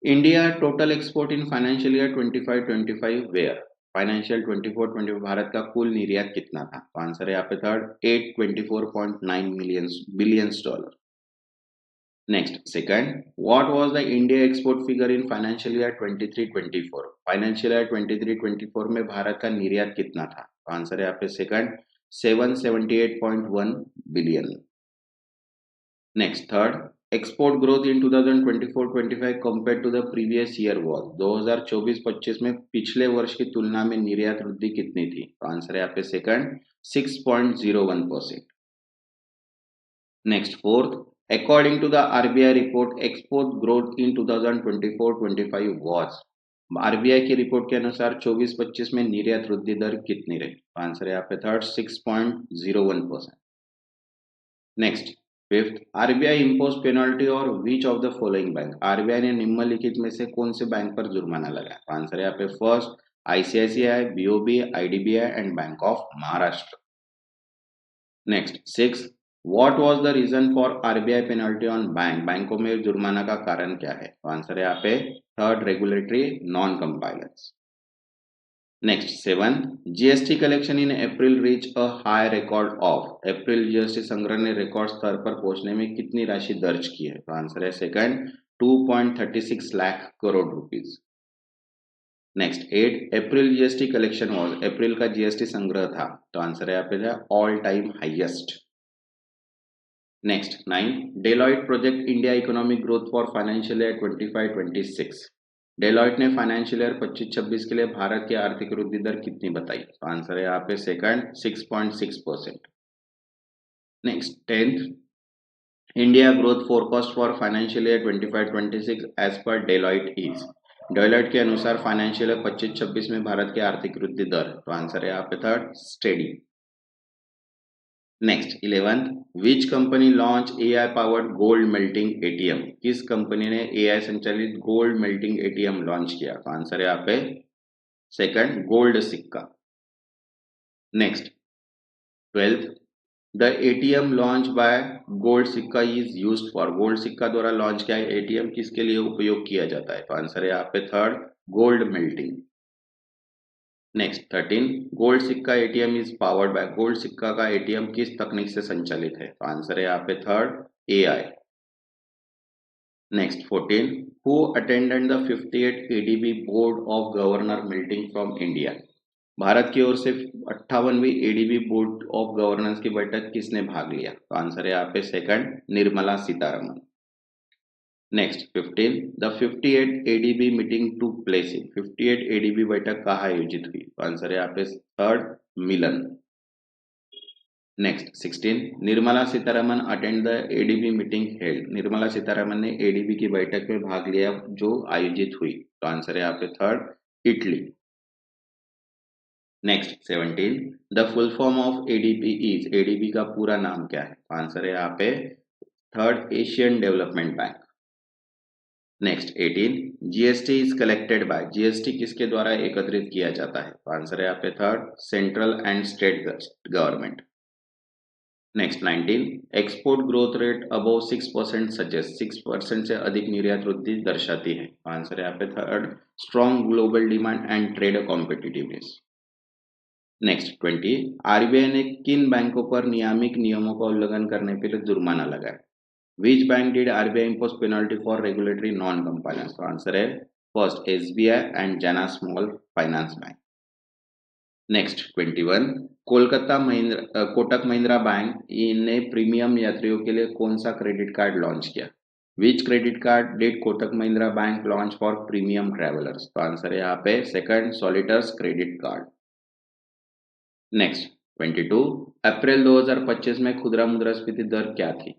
India total export in financial year 25-25 where? Financial 24-25 Bharat का कुल निर्यात कितना था? तो आंसर है यहाँ पे third, 824.9 million billions dollar. Next second, what was the India export figure in financial year 23-24? Financial year 23-24 में भारत का निर्यात कितना था? तो आंसर है यहाँ पे second, 778.1 billion. Next third, export growth in 2024-25 compare to the previous year was? 2024-25 में पिछले वर्ष की तुलना में निर्यात वृद्धि कितनी थी? तो आंसर है यहाँ पे second, 6.01%। Next fourth, according to the RBI report export growth in 2024-25 was? RBI की रिपोर्ट के अनुसार 24-25 में निर्यात वृद्धि दर कितनी रही? तो आंसर है यहाँ पे third, 6.01%। Next fifth, RBI impose penalty or which of the following bank? RBI ने निम्नलिखित में से कौन से बैंक पर जुर्माना लगाया? आंसर है यहाँ पे first, ICICI, BOB, IDBI and bank of Maharashtra. Next six, what was the reason for RBI penalty on bank? बैंकों में जुर्माना का कारण क्या है? तो आंसर है यहाँ पे third, regulatory non compliance. Next seven, GST collection in April reach a high record of? April GST संग्रह ने रिकॉर्ड स्तर पर पहुंचने में कितनी राशि दर्ज की है? तो आंसर है second, 2.36 lakh crore rupees. Next eight, April GST collection was? अप्रैल का जीएसटी संग्रह था, तो आंसर है यहाँ पे all time highest. Next nine, Deloitte project India economic growth for financial year 25-26? Deloitte ने फाइनेंशियल ईयर 25-26 के लिए भारत की आर्थिक वृद्धि दर कितनी बताई? तो आंसर है यहाँ पे second, 6.6%। Next tenth, India growth forecast for financial year 25-26 as per Deloitte is? Deloitte के अनुसार फाइनेंशियल ईयर 25-26 में भारत की आर्थिक वृद्धि दर? तो आंसर है यहाँ पे third, steady. Next 11th, which company launch AI powered gold melting ATM? किस कंपनी ने एआई संचालित गोल्ड मेल्टिंग एटीएम लॉन्च किया? तो आंसर है यहाँ पे सेकंड, गोल्ड सिक्का। Next 12th, the ATM launch by gold सिक्का इज यूज्ड फॉर? गोल्ड सिक्का द्वारा लॉन्च किया एटीएम किसके लिए उपयोग किया जाता है? तो आंसर है यहाँ पे third, gold melting. Next 13, gold Sikka ATM is powered by? Gold Sikka का एटीएम किस तकनीक से संचालित है? तो आंसर है यहाँ पे third, AI. Next 14, who attended the 58 ADB board of governor meeting from India? Bharat की ओर से 58वीं एडीबी बोर्ड ऑफ गवर्नर्स की बैठक किसने भाग लिया? तो आंसर है यहाँ पे second, Nirmala Sitharaman. Next 15, the 58 ADB meeting to place in? 58 ADB बैठक कहाँ आयोजित हुई? तो आंसर है यहाँ पे third, Milan. Next 16, Nirmala Sitharaman attend the ADB meeting held? Nirmala Sitharaman ने एडीबी की बैठक में भाग लिया जो आयोजित हुई? तो आंसर है यहाँ पे third, Italy. Next 17, the full form of ADB is? ADB का पूरा नाम क्या है? तो आंसर है यहाँ पे third, Asian development bank. Next 18, GST is collected by? GST किसके द्वारा एकत्रित किया जाता है? तो आंसर है यहाँ पे third, central and state government. Next 19, export growth rate above 6% suggest? 6% से अधिक निर्यात वृद्धि दर्शाती है? आंसर है यहाँ पे third, strong global demand and trade competitiveness. Next 20, RBI ने किन बैंकों पर नियामक नियमों का उल्लंघन करने के लिए जुर्माना लगाया? Which bank did RBI impose penalty for regulatory non-compliance? तो आंसर है first, SBI and Jana small finance bank. Next 21, Kotak Mahindra bank ने प्रीमियम यात्रियों के लिए कौन सा क्रेडिट कार्ड लॉन्च किया? Which credit card did Kotak Mahindra bank launch for premium travellers? तो आंसर है यहाँ पे second, solitaire credit card. Next 22, अप्रैल 2025 में खुदरा मुद्रास्फीति दर क्या थी?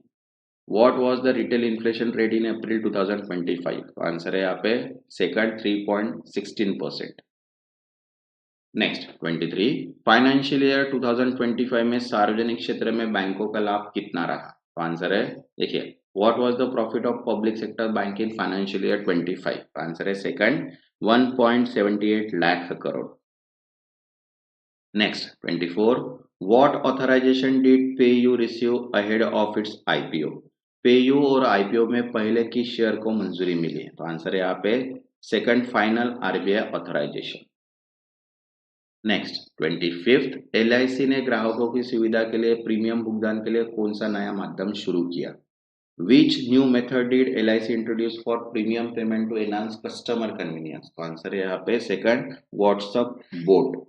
What was the retail inflation rate in April 2025? तो आंसर है यहाँ पे सेकंड 3.16%। नेक्स्ट 23, फाइनेंशियल ईयर 2025 में सार्वजनिक क्षेत्र में बैंकों का लाभ कितना रहा? तो आंसर है, देखिए, what was the profit of public sector bank in financial year 25? Answer है second 1.78 lakh crore. Next 24, what authorization did PayU receive ahead of its IPO? PayU और आईपीओ में पहले किस शेयर को मंजूरी मिली है? तो आंसर है यहाँ पे second final RBI authorisation. Next 25, LIC ने ग्राहकों की सुविधा के लिए प्रीमियम भुगतान के लिए कौन सा नया माध्यम शुरू किया? Which new method did LIC introduce for premium payment to enhance customer convenience? तो आंसर है यहाँ पे सेकंड व्हाट्सएप बोट।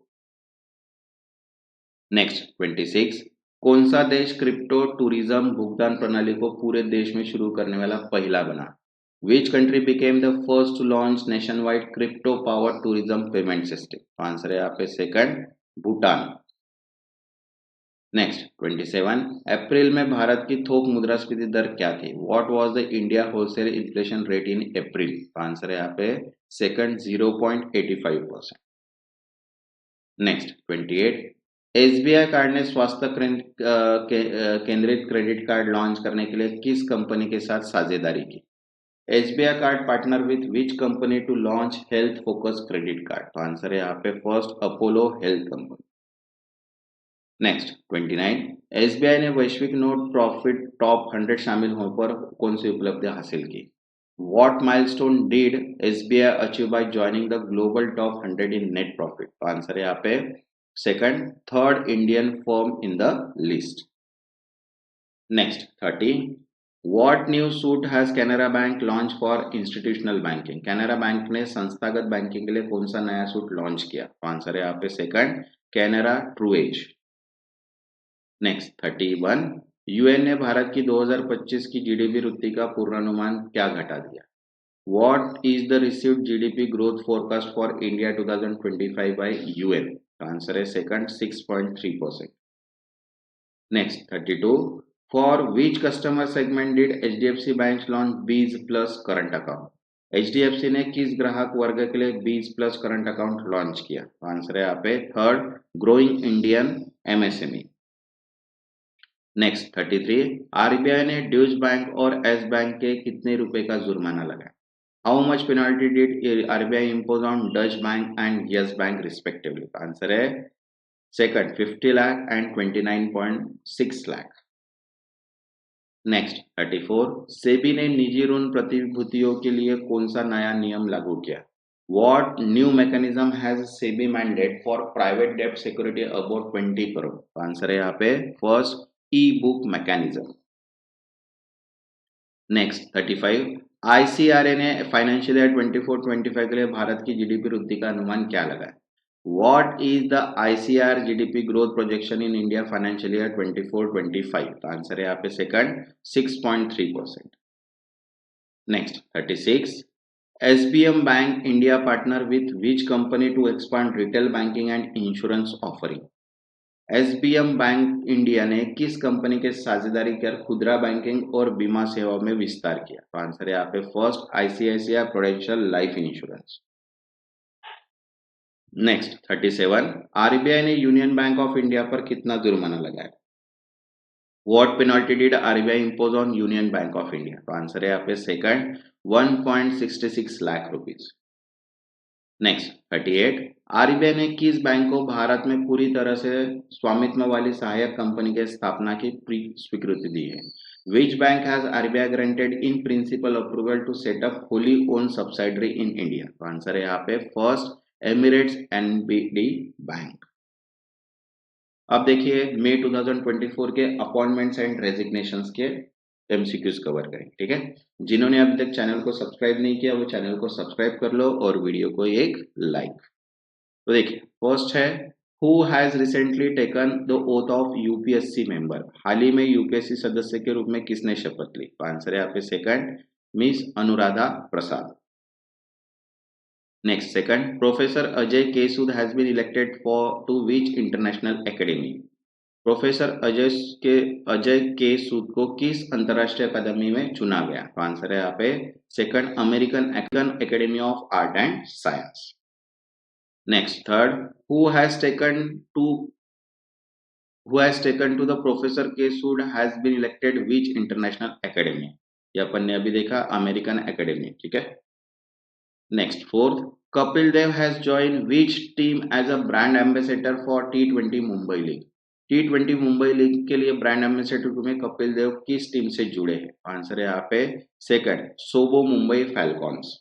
नेक्स्ट 26, कौन सा देश क्रिप्टो टूरिज्म भुगतान प्रणाली को पूरे देश में शुरू करने वाला पहला बना? Which country became the first to launch nationwide crypto-powered tourism payment system? Answer है यहाँ पे सेकंड भूटान। नेक्स्ट 27, अप्रैल में भारत की थोक मुद्रास्फीति दर क्या थी? What was the India wholesale inflation rate in April? Answer है यहाँ पे सेकंड 0.85%। नेक्स्ट 28, एसबीआई कार्ड ने स्वास्थ्य केंद्रित क्रेडिट कार्ड लॉन्च करने के लिए किस कंपनी के साथ साझेदारी की? SBI card partner with which company to launch health focus credit card? तो आंसर है यहाँ पे first Apollo health company. Next 29, SBI ने वैश्विक नोट प्रॉफिट टॉप 100 शामिल होने पर कौन सी उपलब्धि हासिल की? What milestone did SBI achieve by joining the global top 100 in net profit? तो आंसर है यहाँ पे second third Indian firm in the list. Next 30, What new suite has Canara Bank launched for institutional banking? Canara bank ने संस्थागत banking के लिए कौन सा नया सूट लॉन्च किया? तो आंसर है यहाँ पे second Canara true edge. Next 31, UN ने भारत की 2025 की जीडीपी वृद्धि का पूर्वानुमान क्या घटा दिया? What is the received GDP growth forecast for India 2025 by UN? तो आंसर है second 6.3%। Next 32, For which customer segment did HDFC Bank launch Bees Plus current account? HDFC ने किस ग्राहक वर्ग के लिए Bees Plus current account launch किया? Answer है यहाँ पे third growing Indian MSME. Next 33, RBI ने ड्यूज बैंक और एस बैंक के कितने रुपए का जुर्माना लगाया? How much penalty did RBI impose on Deutsche bank and Yes bank respectively? Answer है second 50 lakh and 29.6 lakh. Next 34, SEBI ने निजी ऋण प्रतिभूतियों के लिए कौन सा नया नियम लागू किया? What new mechanism has SEBI mandate for private डेब्ट सिक्योरिटी अबाउट 20 करोड़? आंसर है यहाँ पे फर्स्ट ई बुक मैकेनिज्म। नेक्स्ट 35, आईसीआरए ने फाइनेंशियल ईयर 24-25 के लिए भारत की जीडीपी वृद्धि का अनुमान क्या लगाया? What is the ICR GDP growth projection in India financial year 24-25? तो आंसर है यहाँ पे second 6.3%। Next 36, SBM Bank India partner with which company to expand retail banking and insurance offering? SBM bank India ने किस company के साझेदारी कर खुदरा बैंकिंग और बीमा सेवाओं में विस्तार किया? तो आंसर है यहाँ पे first ICICI prudential life insurance. Next 37, RBI ने यूनियन बैंक ऑफ इंडिया पर कितना जुर्माना लगाया? What penalty did RBI impose on union bank of India? तो आंसर है यहाँ पे second 1.66 lakh rupees. Next 38, RBI ने किस बैंक को भारत में पूरी तरह से स्वामित्व वाली सहायक कंपनी के स्थापना की स्वीकृति दी है? Which bank has RBI granted in principle approval to set up wholly own subsidiary in India? तो आंसर है यहाँ पे फर्स्ट एमिरेट्स एनबीडी बैंक। अब देखिए मई 2024 के अपॉइंटमेंट्स एंड रेजिग्नेशंस के एमसीक्यूज कवर करें, ठीक है। जिन्होंने अभी तक चैनल को सब्सक्राइब नहीं किया वो चैनल को सब्सक्राइब कर लो और वीडियो को एक लाइक। तो देखिए फर्स्ट है who has recently taken the oath of UPSC member? हाल ही में यूपीएससी सदस्य के रूप में किसने शपथ ली? तो आंसर है यहाँ पे second miss Anuradha Prasad. Next, second, Professor Ajay Kesud has been elected to which international academy? Professor Ajay के सूद को किस अंतरराष्ट्रीय अकादमी में चुना गया? तो आंसर है यहाँ पे second, American academy of art and science. Next third, who has taken to the professor K Sood has been elected which international academy? ये अपन ने अभी देखा, अमेरिकन एकेडमी, ठीक है। Next fourth, Kapil Dev has join which team as a brand ambassador for T20 Mumbai league? T20 Mumbai league के लिए brand ambassador में कपिल देव किस टीम से जुड़े हैं? आंसर है यहाँ पे second, SoBo Mumbai Falcons.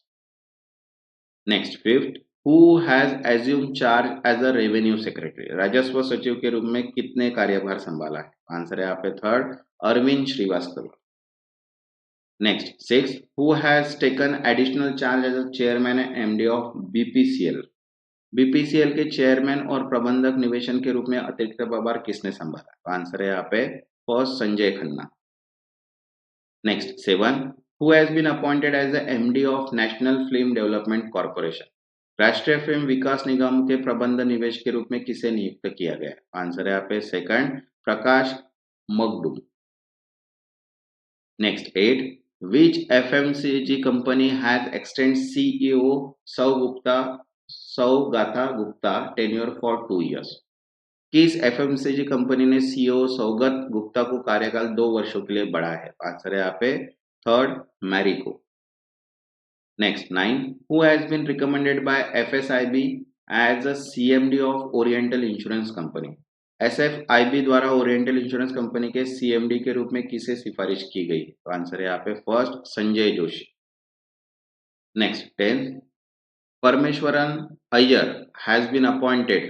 Next fifth, who has assume charge as a revenue secretary? राजस्व सचिव के रूप में कितने कार्यभार संभाला है? आंसर है यहाँ पे third, Arvind Srivastava. Next six, who has taken additional charge as a chairman and MD of BPCL? BPCL के चेयरमैन और प्रबंधक निवेशन के रूप में अतिरिक्त प्रभार किसने संभाला? आंसर है यहाँ पे first, Sanjay Khanna. Next seven, who has been appointed as the MD of national film development corporation? राष्ट्रीय फिल्म विकास निगम के प्रबंध निवेश के रूप में किसे नियुक्त किया गया? आंसर है यहाँ पे second, Prakash Magdum. Next eight, which FMCG company has extended CEO Saugata Gupta tenure for 2 years? किस FMCG कंपनी ने CEO सौगत गुप्ता को कार्यकाल 2 वर्षों के लिए बढ़ा है? आंसर है यहाँ पे third, Marico. Next nine, who has been recommended by FSIB as a CMD of oriental insurance company? SFIB द्वारा ओरिएंटल इंश्योरेंस कंपनी के CMD के रूप में किसे सिफारिश की गई? तो आंसर है यहाँ पे first, Sanjay Joshi. Next 10, Parameswaran Iyer has been appointed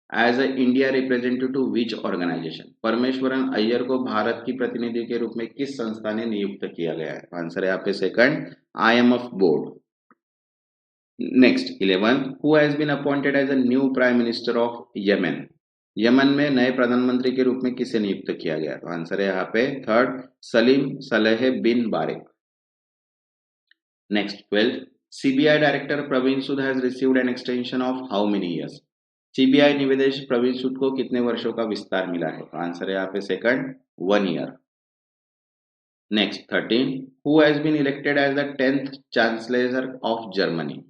as a India representative to which organisation? Parameswaran Iyer को भारत की प्रतिनिधि के रूप में किस संस्था ने नियुक्त किया गया है? आंसर है यहाँ पे second, IMF board. Next 11, who has been appointed as a new prime minister of Yemen? Yemen में नए प्रधानमंत्री के रूप में किसे नियुक्त किया गया? तो आंसर है यहाँ पे third, Salim Saleh bin Barik. Next 12, CBI director Praveen Sood has received an extension of how many years? CBI निदेशक प्रवीण सूद को कितने वर्षों का विस्तार मिला है? तो आंसर है यहाँ पे second, 1 year. Next 13, who has been elected as the 10th chancellor of Germany?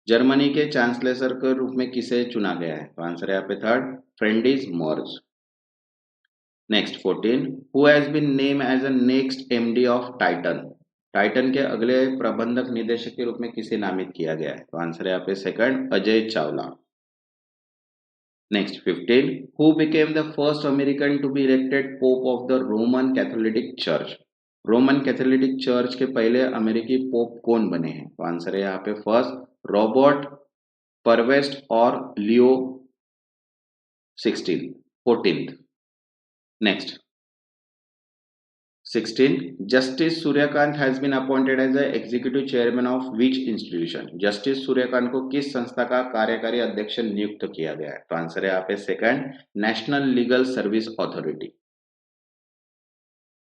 Germany के चांसलर के रूप में किसे चुना गया है? तो आंसर है यहाँ पे थर्ड, फ्रेंडिस मॉर्ज। Next 14, who has been named as a next MD of Titan? Titan के अगले प्रबंधक निदेशक के रूप में किसे नामित किया गया है? तो आंसर है यहाँ पे second, Ajay Chawla. Next 15, who became the first American to be elected pope of the Roman Catholic church? Roman Catholic church के पहले अमेरिकी पोप कौन बने हैं? तो आंसर है यहाँ पे फर्स्ट, रॉबर्ट परवेस्ट और Leo 14th। Next 16, justice Suryakant has been appointed as the executive chairman of which institution? Justice Suryakant को किस संस्था का कार्यकारी अध्यक्ष नियुक्त किया गया है? तो आंसर है यहाँ पे second, national legal service authority.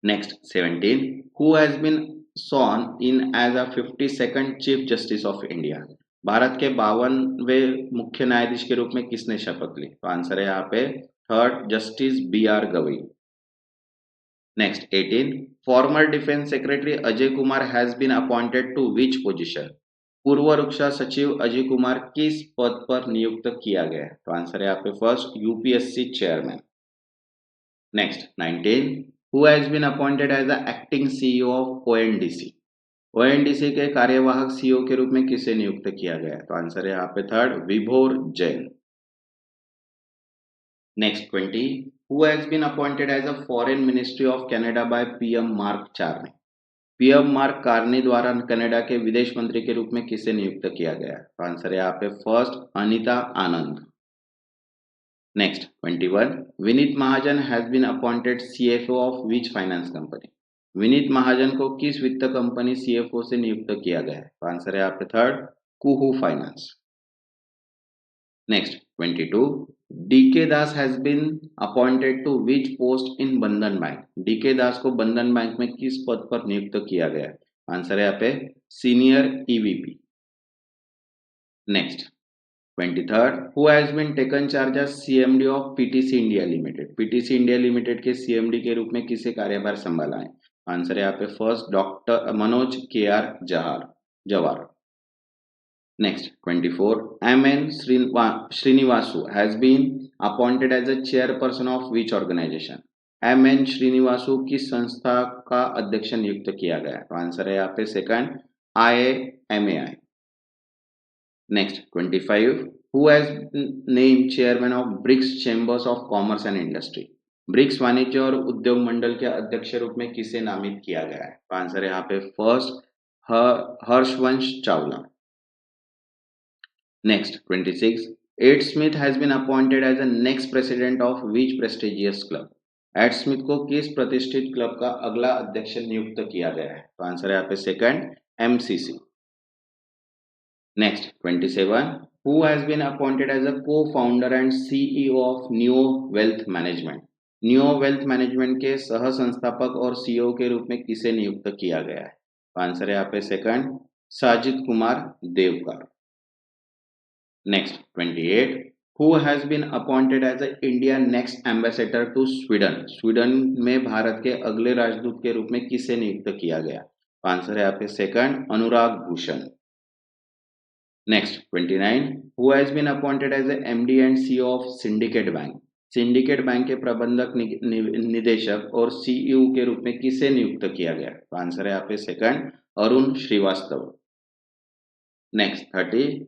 Next 17, who has been sworn in as a 52nd chief justice of India? भारत के 52वें मुख्य न्यायाधीश के रूप में किसने शपथ ली? तो आंसर है यहाँ पे third, justice BR Gavai. Next 18, former defence secretary Ajay Kumar has been appointed to which position? पूर्व रक्षा सचिव अजय कुमार किस पद पर नियुक्त किया गया है? तो आंसर है यहाँ पे first, UPSC chairman. Next 19, who has been appointed as the acting CEO of ONDC? ONDC के कार्यवाहक CEO के रूप में किसे नियुक्त किया गया है? तो आंसर है यहाँ पे third, Vibhor Jain. Next 20, who has been appointed as a foreign ministry of Canada by PM Mark Carney? PM Mark Carney द्वारा कनाडा के विदेश मंत्री के रूप में किसे नियुक्त किया गया है? तो आंसर है यहाँ पे first, Anita Anand. Next 21, Vineet Mahajan has been appointed CFO of which finance company? विनीत महाजन को किस वित्त कंपनी CFO से नियुक्त किया गया है? तो आंसर है यहाँ पे third, Kuhoo finance. Next 22, DK Das has been appointed to which post in Bandhan bank? DK दास को बंधन बैंक में किस पद पर नियुक्त किया गया है? आंसर है यहाँ पे senior EVP। Next 23rd, who has been taken charge as CMD of PTC India Limited? PTC India Limited के CMD के रूप में किसे कार्यभार संभाला है? आंसर है यहाँ पे फर्स्ट डॉक्टर मनोज KR जवार. Next, 24. M.N. Srinivasu has been appointed as a chairperson of which organization? M.N. Srinivasu किस संस्था का अध्यक्ष नियुक्त किया गया? तो आंसर है यहाँ पे second IAMAI. Next, 25. Who has named chairman of BRICS Chambers of Commerce and Industry? BRICS वाणिज्य और उद्योग मंडल के अध्यक्ष रूप में किसे नामित किया गया है? तो आंसर है यहाँ पे first हर्षवंश Chawla. Next, 26. Ed Smith has been appointed as the next president of which prestigious club? Ed Smith को किस प्रतिष्ठित क्लब का अगला अध्यक्ष नियुक्त किया गया है? तो आंसर है यहाँ पे second MCC. Next, 27. Who has been appointed as a co-founder and CEO of Neo Wealth Management? Neo Wealth Management के सह संस्थापक और CEO के रूप में किसे नियुक्त किया गया है? तो आंसर है यहाँ पे second Sajid Kumar Devkar. Next, 28. Who has been appointed as a India next ambassador to Sweden? Sweden में भारत के अगले राजदूत के रूप में किसे नियुक्त किया गया? आंसर है यहाँ पे second Anurag Bhushan. Next, 29. Who has been appointed as a MD and CEO of Syndicate Bank? Syndicate bank के प्रबंधक निदेशक और CEO के रूप में किसे नियुक्त किया गया? आंसर है यहाँ पे second Arun Srivastava. Next, 30.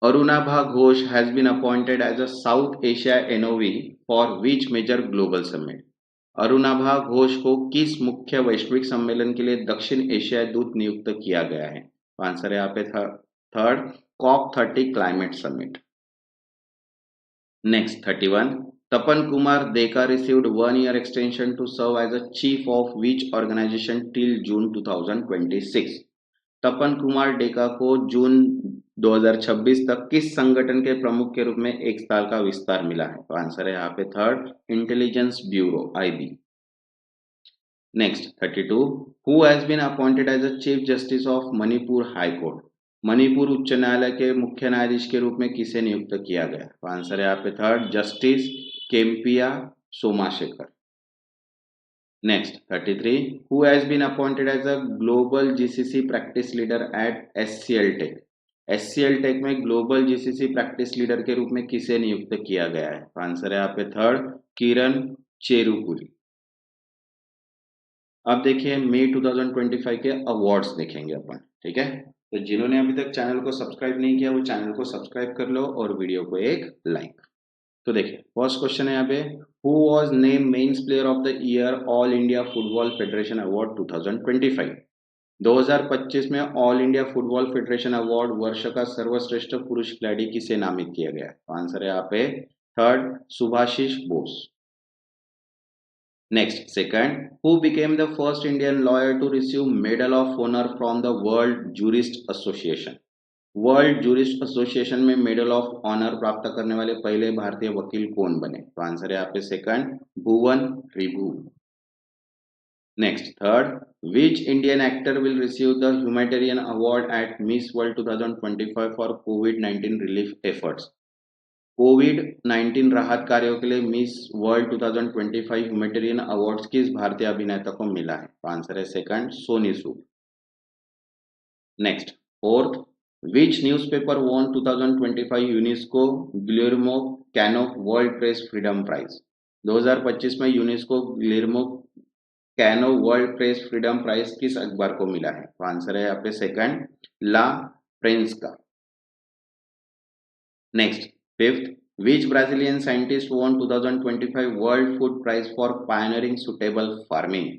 Arunabha Ghosh has been appointed as a South Asia NOV for which major global summit? Arunabha Ghosh को किस मुख्य वैश्विक सम्मेलन के लिए दक्षिण एशिया दूत नियुक्त किया गया है? आंसर है यहाँ पे third COP30 climate summit. Next, 31. Tapan Kumar Deka received 1-year extension to serve as a chief of which organization till June 2026? तपन कुमार डेका को जून 2026 तक किस संगठन के प्रमुख के रूप में एक साल का विस्तार मिला है? तो आंसर है यहाँ पे third intelligence bureau IB. Next, 32. Who has been appointed as a chief justice of Manipur high court? Manipur उच्च न्यायालय के मुख्य न्यायाधीश के रूप में किसे नियुक्त किया गया? तो आंसर है यहाँ पे third justice Kempaiah Somashekar. Next, 33. Who has been appointed as a global GCC practice leader at SCL Tech? SCL Tech में ग्लोबल GCC प्रैक्टिस लीडर के रूप में किसे नियुक्त किया गया है? आंसर है यहाँ पे थर्ड किरण चेरुपुरी. अब देखिए मई 2025 के अवार्ड्स देखेंगे अपन. ठीक है, तो जिन्होंने अभी तक चैनल को सब्सक्राइब नहीं किया वो चैनल को सब्सक्राइब कर लो और वीडियो को एक लाइक. तो देखिए फर्स्ट क्वेश्चन है यहाँ पे, who was name men's player of the year all India football federation award 2025? 2025 में all India football federation award वर्ष का सर्वश्रेष्ठ पुरुष खिलाड़ी किसे नामित किया गया? आंसर है यहाँ पे third Subhashish Bose. Next, second, who became the first Indian lawyer to receive medal of honour from the world jurist association? World jurist association में मेडल ऑफ ऑनर प्राप्त करने वाले पहले भारतीय वकील कौन बने? तो आंसर है यहाँ पे second Bhuvan Ribhu. Next, third, which Indian actor will receive the humanitarian award at Miss world 2025 for कोविड-19 रिलीफ एफर्ट्स? कोविड-19 राहत कार्यों के लिए मिस वर्ल्ड 2025 ह्यूमैनिटेरियन अवार्ड्स किस भारतीय अभिनेता को मिला है? तो आंसर है second Sonu Sood. Next, fourth, which newspaper won 2025 UNESCO Guillermo Cano World Press Freedom Prize? 2025 में UNESCO Guillermo Cano World Press Freedom Prize किस अखबार को मिला है? तो आंसर है यहाँ पे second La Prensa. Next, fifth, which Brazilian scientist won 2025 World Food Prize for pioneering suitable farming?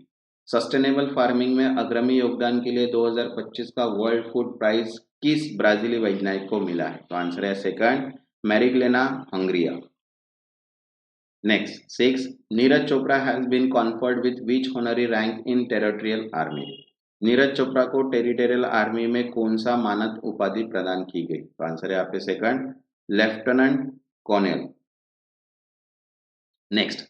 Sustainable farming में अग्रणी योगदान के लिए 2025 का वर्ल्ड फूड प्राइज किस ब्राजीली वैज्ञानिक को मिला है? तो आंसर है सेकंड मैरिग्लेना Hungria. Next, six, Neeraj Chopra has been conferred with which honorary rank in Territorial Army? Neeraj Chopra को टेरिटोरियल आर्मी में कौन सा मानद उपाधि प्रदान की गई? तो आंसर है यहाँ पे second lieutenant Cornell. Next,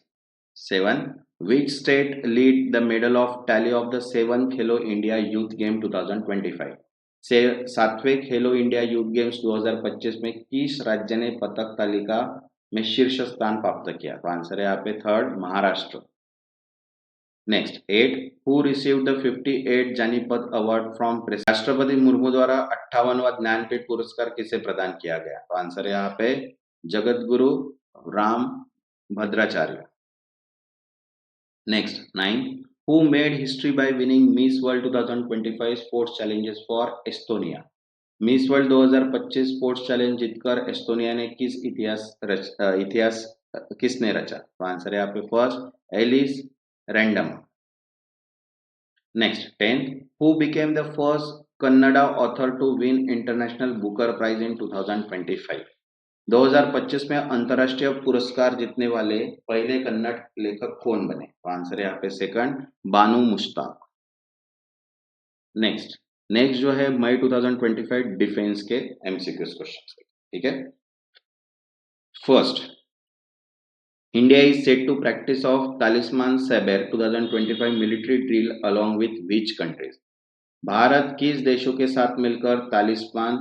seven, which state lead the medal of tally of the 7th Hello India Youth Game 2025? से 7वें खेलो इंडिया यूथ गेम्स 2025 में किस राज्य ने पदक तालिका में शीर्ष स्थान प्राप्त किया? तो आंसर है यहाँ पे third, Maharashtra. Next 8, who received the 58 Jnanpith award from राष्ट्रपति मुर्मू द्वारा 58वां ज्ञानपीठ पुरस्कार किसे प्रदान किया गया? तो आंसर है यहाँ पे Jagadguru Rambhadracharya. Next 9, who made history by winning miss world 2025 sports challenges for Estonia? Miss world 2025 sports challenge जीतकर एस्टोनिया ने इतिहास किसने रचा? तो आंसर है यहाँ पे first, Elis Randmaa. Next 10, who became the first Kannada author to win international booker prize in 2025? 2025 में अंतरराष्ट्रीय पुरस्कार जीतने वाले पहले कन्नड़ लेखक कौन बने? तो आंसर है यहाँ पे सेकंड, बानू मुश्ताक। नेक्स्ट जो है मई 2025 डिफेंस के एमसीक्यूज क्वेश्चन, ठीक है। First, India is set to practice of Talisman Saber 2025 military drill along with which countries? Bharat किस देशों के साथ मिलकर तालिस्मान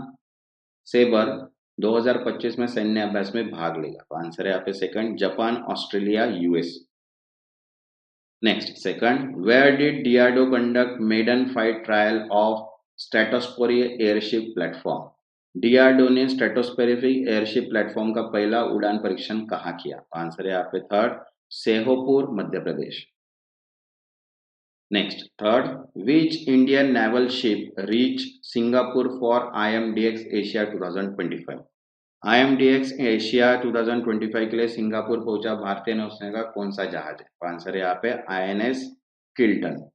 सेबर 2025 में सैन्य अभ्यास में भाग लेगा? तो आंसर है यहाँ पे second, Japan, Australia, US. Next second, where did DRDO conduct maiden flight trial of stratospheric airship platform? DRDO ने स्ट्रेटोस्फेरिक एयरशिप प्लेटफॉर्म का पहला उड़ान परीक्षण कहाँ किया? आंसर है यहाँ पे third, Sheopur, Madhya Pradesh. Next third, which Indian naval ship reach Singapore for IMDX Asia 2025? IMDX Asia 2025 के लिए सिंगापुर पहुंचा भारतीय नौसेना का कौन सा जहाज है? आंसर है यहाँ पे INS Kiltan.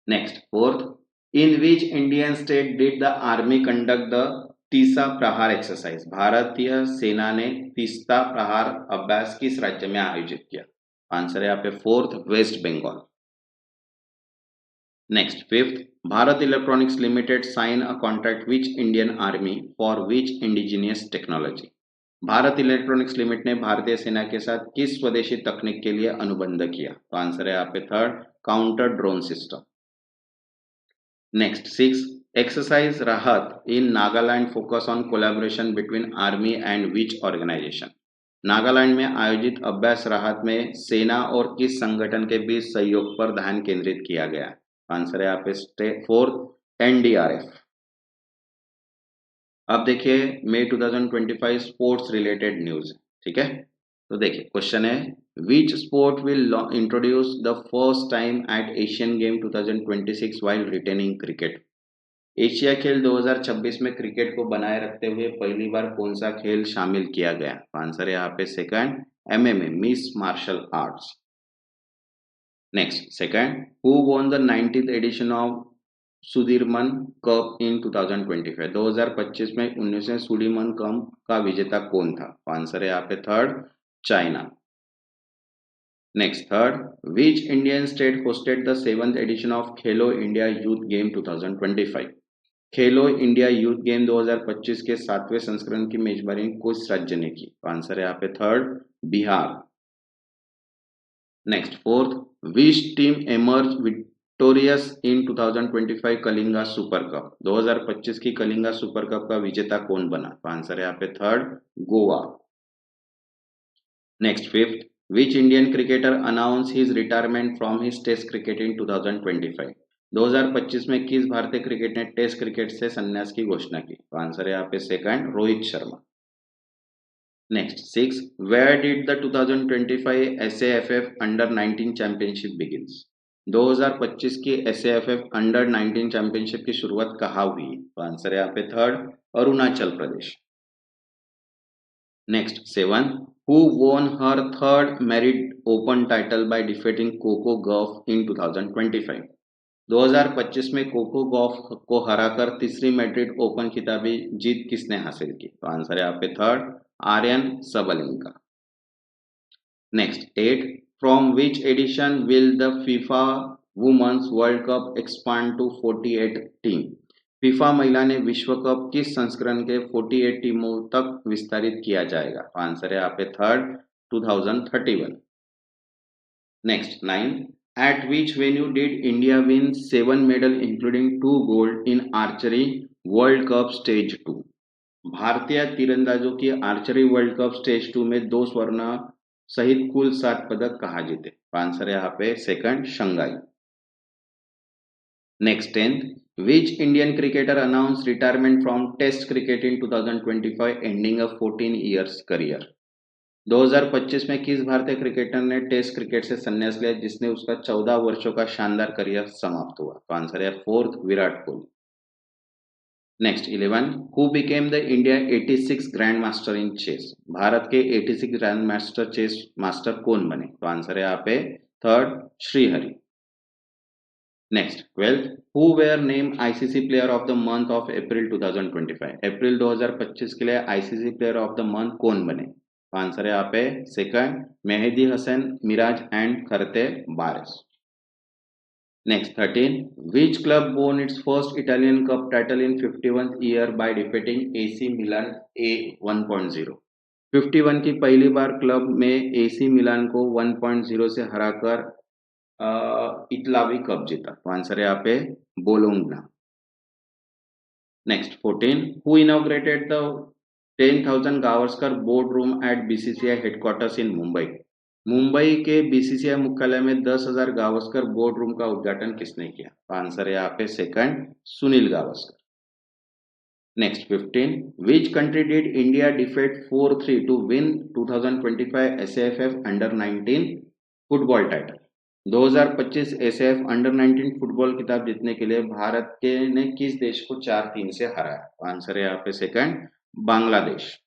Next fourth, in which Indian state did the army conduct the Teesta Prahar exercise? भारतीय सेना ने तीस्ता प्रहार अभ्यास किस राज्य में आयोजित किया? आंसर है यहाँ पे fourth, West Bengal. Next fifth, Bharat electronics limited sign a contract which Indian army for which indigenous technology? Bharat electronics limited ने भारतीय सेना के साथ किस स्वदेशी तकनीक के लिए अनुबंध किया? तो आंसर है यहाँ पे third, counter drone system. Next six, exercise Rahat in Nagaland focus on collaboration between army and which organisation? Nagaland में आयोजित अभ्यास राहत में सेना और किस संगठन के बीच सहयोग पर ध्यान केंद्रित किया गया? आंसर है यहाँ पे फोर्थ, NDRF। अब देखिए मई 2025 स्पोर्ट्स रिलेटेड न्यूज, ठीक है। तो देखिए क्वेश्चन है, which sport will introduce the first time eight Asian game 2026 while retaining cricket? Asia खेल 2026 में क्रिकेट को बनाए रखते हुए पहली बार कौन सा खेल शामिल किया गया? आंसर है यहाँ पे second, MMA, mixed martial arts. Next second, who won the 90th edition of Sudirman Cup in 2025? 2025 में 19वें सुदीरमन कप का विजेता कौन था? आंसर है यहाँ पे third, China. Next third, which Indian state hosted the 7th edition of Khelo India youth game 2025? Khelo India youth game 2025 के 7वें संस्करण की मेजबानी किस राज्य ने की? आंसर है यहाँ पे third, Bihar. Next fourth, which team emerge victorious in 2025 Kalinga super cup? 2025 की कलिंगा सुपर कप का विजेता कौन बना? आंसर है यहाँ पे third, Goa. Next fifth, which Indian cricketer announce his retirement from his test cricket in 2025? 2025 में किस भारतीय क्रिकेट ने टेस्ट क्रिकेट से संन्यास की घोषणा की? आंसर है यहाँ पे second, Rohit Sharma. Next six, where did the 2025 SAFF under 19 championship begins? 2025 की SAFF अंडर 19 चैंपियनशिप की शुरुआत कहाँ हुई? तो आंसर है यहाँ पे third, Arunachal Pradesh. Next seven, who won her third Madrid Open title by defeating Coco Gauff in 2025? 2025 में कोको गॉफ को हराकर तीसरी मैड्रिड ओपन खिताबी जीत किसने हासिल की? तो आंसर है यहाँ पे third, Aryna Sabalenka. Next eight, from which edition will the FIFA women's World Cup expand to 48 team? FIFA महिला ने विश्व कप किस संस्करण के 48 टीमों तक विस्तारित किया जाएगा? आंसर है यहाँ पे third, 2031। Next nine, At which venue did India win 7 medal including 2 gold in archery World Cup Stage 2? भारतीय तीरंदाजों की आर्चरी वर्ल्ड कप स्टेज 2 में 2 स्वर्ण सहित कुल 7 पदक कहाँ जीते? तो आंसर है यहाँ पे second Shanghai. Next 10th, which Indian cricketer announced retirement from Test cricket in 2025 ending a 14 years career? 2025 में किस भारतीय क्रिकेटर ने टेस्ट क्रिकेट से संन्यास लिया जिसने उसका 14 वर्षों का शानदार करियर समाप्त हुआ? तो आंसर है fourth Virat Kohli. Next 11, who became the India 86 grand master in chess? भारत के 86 ग्रैंड मास्टर चेस मास्टर कौन बने? तो आंसर है यहाँ पे third Srihari. Next 12th, who were name ICC player of the month of April 2025? April 2025 के लिए ICC player of the month कौन बने? तो आंसर है यहाँ पे सेकंड मेहदी हसन मिराज एंड खरते बारिस। Next 13, which club won its first Italian Cup title in 51th year by defeating AC Milan A 1.0? 51 की पहली बार क्लब में AC मिलान को 1.0 से हराकर इटलावी कप जीता? तो आंसर है यहाँ पे Bologna. Next 14, who inaugurated the 10,000 Gavaskar board room at BCCI headquarters in Mumbai? Mumbai के बीसीसीआई मुख्यालय में 10,000 गावस्कर बोर्ड रूम का उद्घाटन किसने किया? तो आंसर है यहाँ पे second Sunil Gavaskar. Next 15, which country did India defeat 4-3 to win 2025 SAFF under 19 football title? 2025 SAFF under 19 football खिताब जीतने के लिए भारत के ने किस देश को 4-3 से हराया? तो आंसर है यहाँ पे second Bangladesh.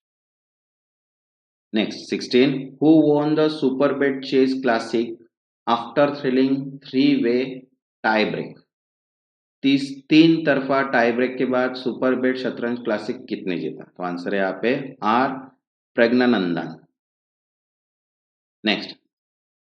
Next 16, who won the Superbet Chase Classic after thrilling three-way tie-break? तीन तरफा टाई ब्रेक के बाद सुपरबेट शतरंज क्लासिक कितने जीता? तो आंसर है यहाँ पे R Praggnanandhaa. Next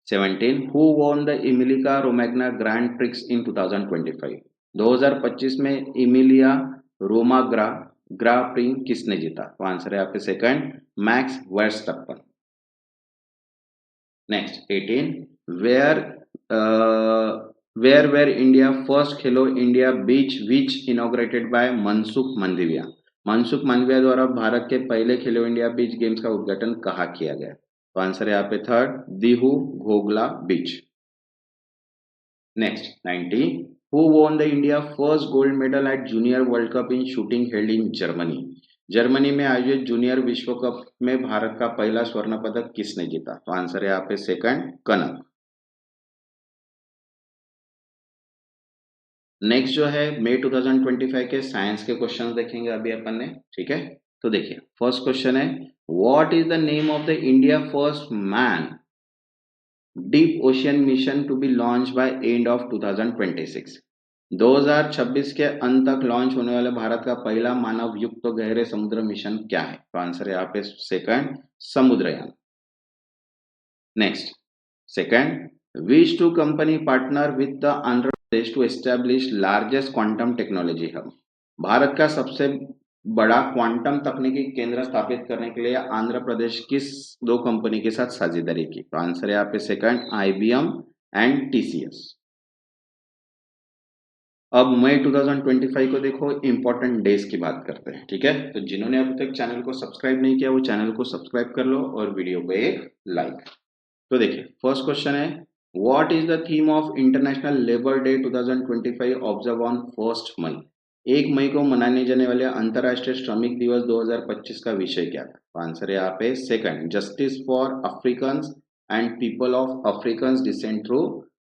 17, who won the Emilia Romagna Grand Prix in 2025? 2025 में इमिलिया रोमाग्रा ग्रा प्रिंग किसने जीता? तो आंसर है यहाँ पे second Max Verstappen. Next 18, where were India first Khelo India beach which inaugurated by Mansukh Mandaviya? Mansukh Mandaviya द्वारा भारत के पहले खेलो इंडिया बीच गेम्स का उद्घाटन कहाँ किया गया? तो आंसर है यहाँ पे third Diu Ghoghla beach. Next 90, who won the India first gold medal at junior World Cup in shooting held in Germany? Germany में आयोजित जूनियर विश्व कप में भारत का पहला स्वर्ण पदक किसने जीता? तो आंसर है यहाँ पे सेकंड कनक। नेक्स्ट जो है मई 2025 के साइंस के क्वेश्चंस देखेंगे अभी अपन ने, ठीक है। तो देखिए फर्स्ट क्वेश्चन है, what is the name of the India first man deep ocean mission to be launch by end of 2026? 2026 के अंत तक लॉन्च होने वाले भारत का पहला मानव युक्त तो गहरे समुद्र मिशन क्या है? तो आंसर है यहाँ पे second Samudrayaan. Next second, which two company partner with the Andhra Pradesh to establish largest quantum technology hub? Bharat का सबसे बड़ा क्वांटम तकनीकी केंद्र स्थापित करने के लिए आंध्र प्रदेश किस दो कंपनी के साथ साझेदारी की? तो आंसर है यहाँ पे सेकंड आईबीएम एंड टीसीएस। अब मई 2025 को देखो इंपॉर्टेंट डेज की बात करते हैं, ठीक है। तो जिन्होंने अभी तक चैनल को सब्सक्राइब नहीं किया वो चैनल को सब्सक्राइब कर लो और वीडियो पे एक लाइक। तो देखिए फर्स्ट क्वेश्चन है, what is the theme of international labour day 2025 observe on 1 May? 1 मई को मनाने जाने वाले अंतरराष्ट्रीय श्रमिक दिवस 2025 का विषय क्या था? तो आंसर है यहाँ पे second justice for African and people of African descent through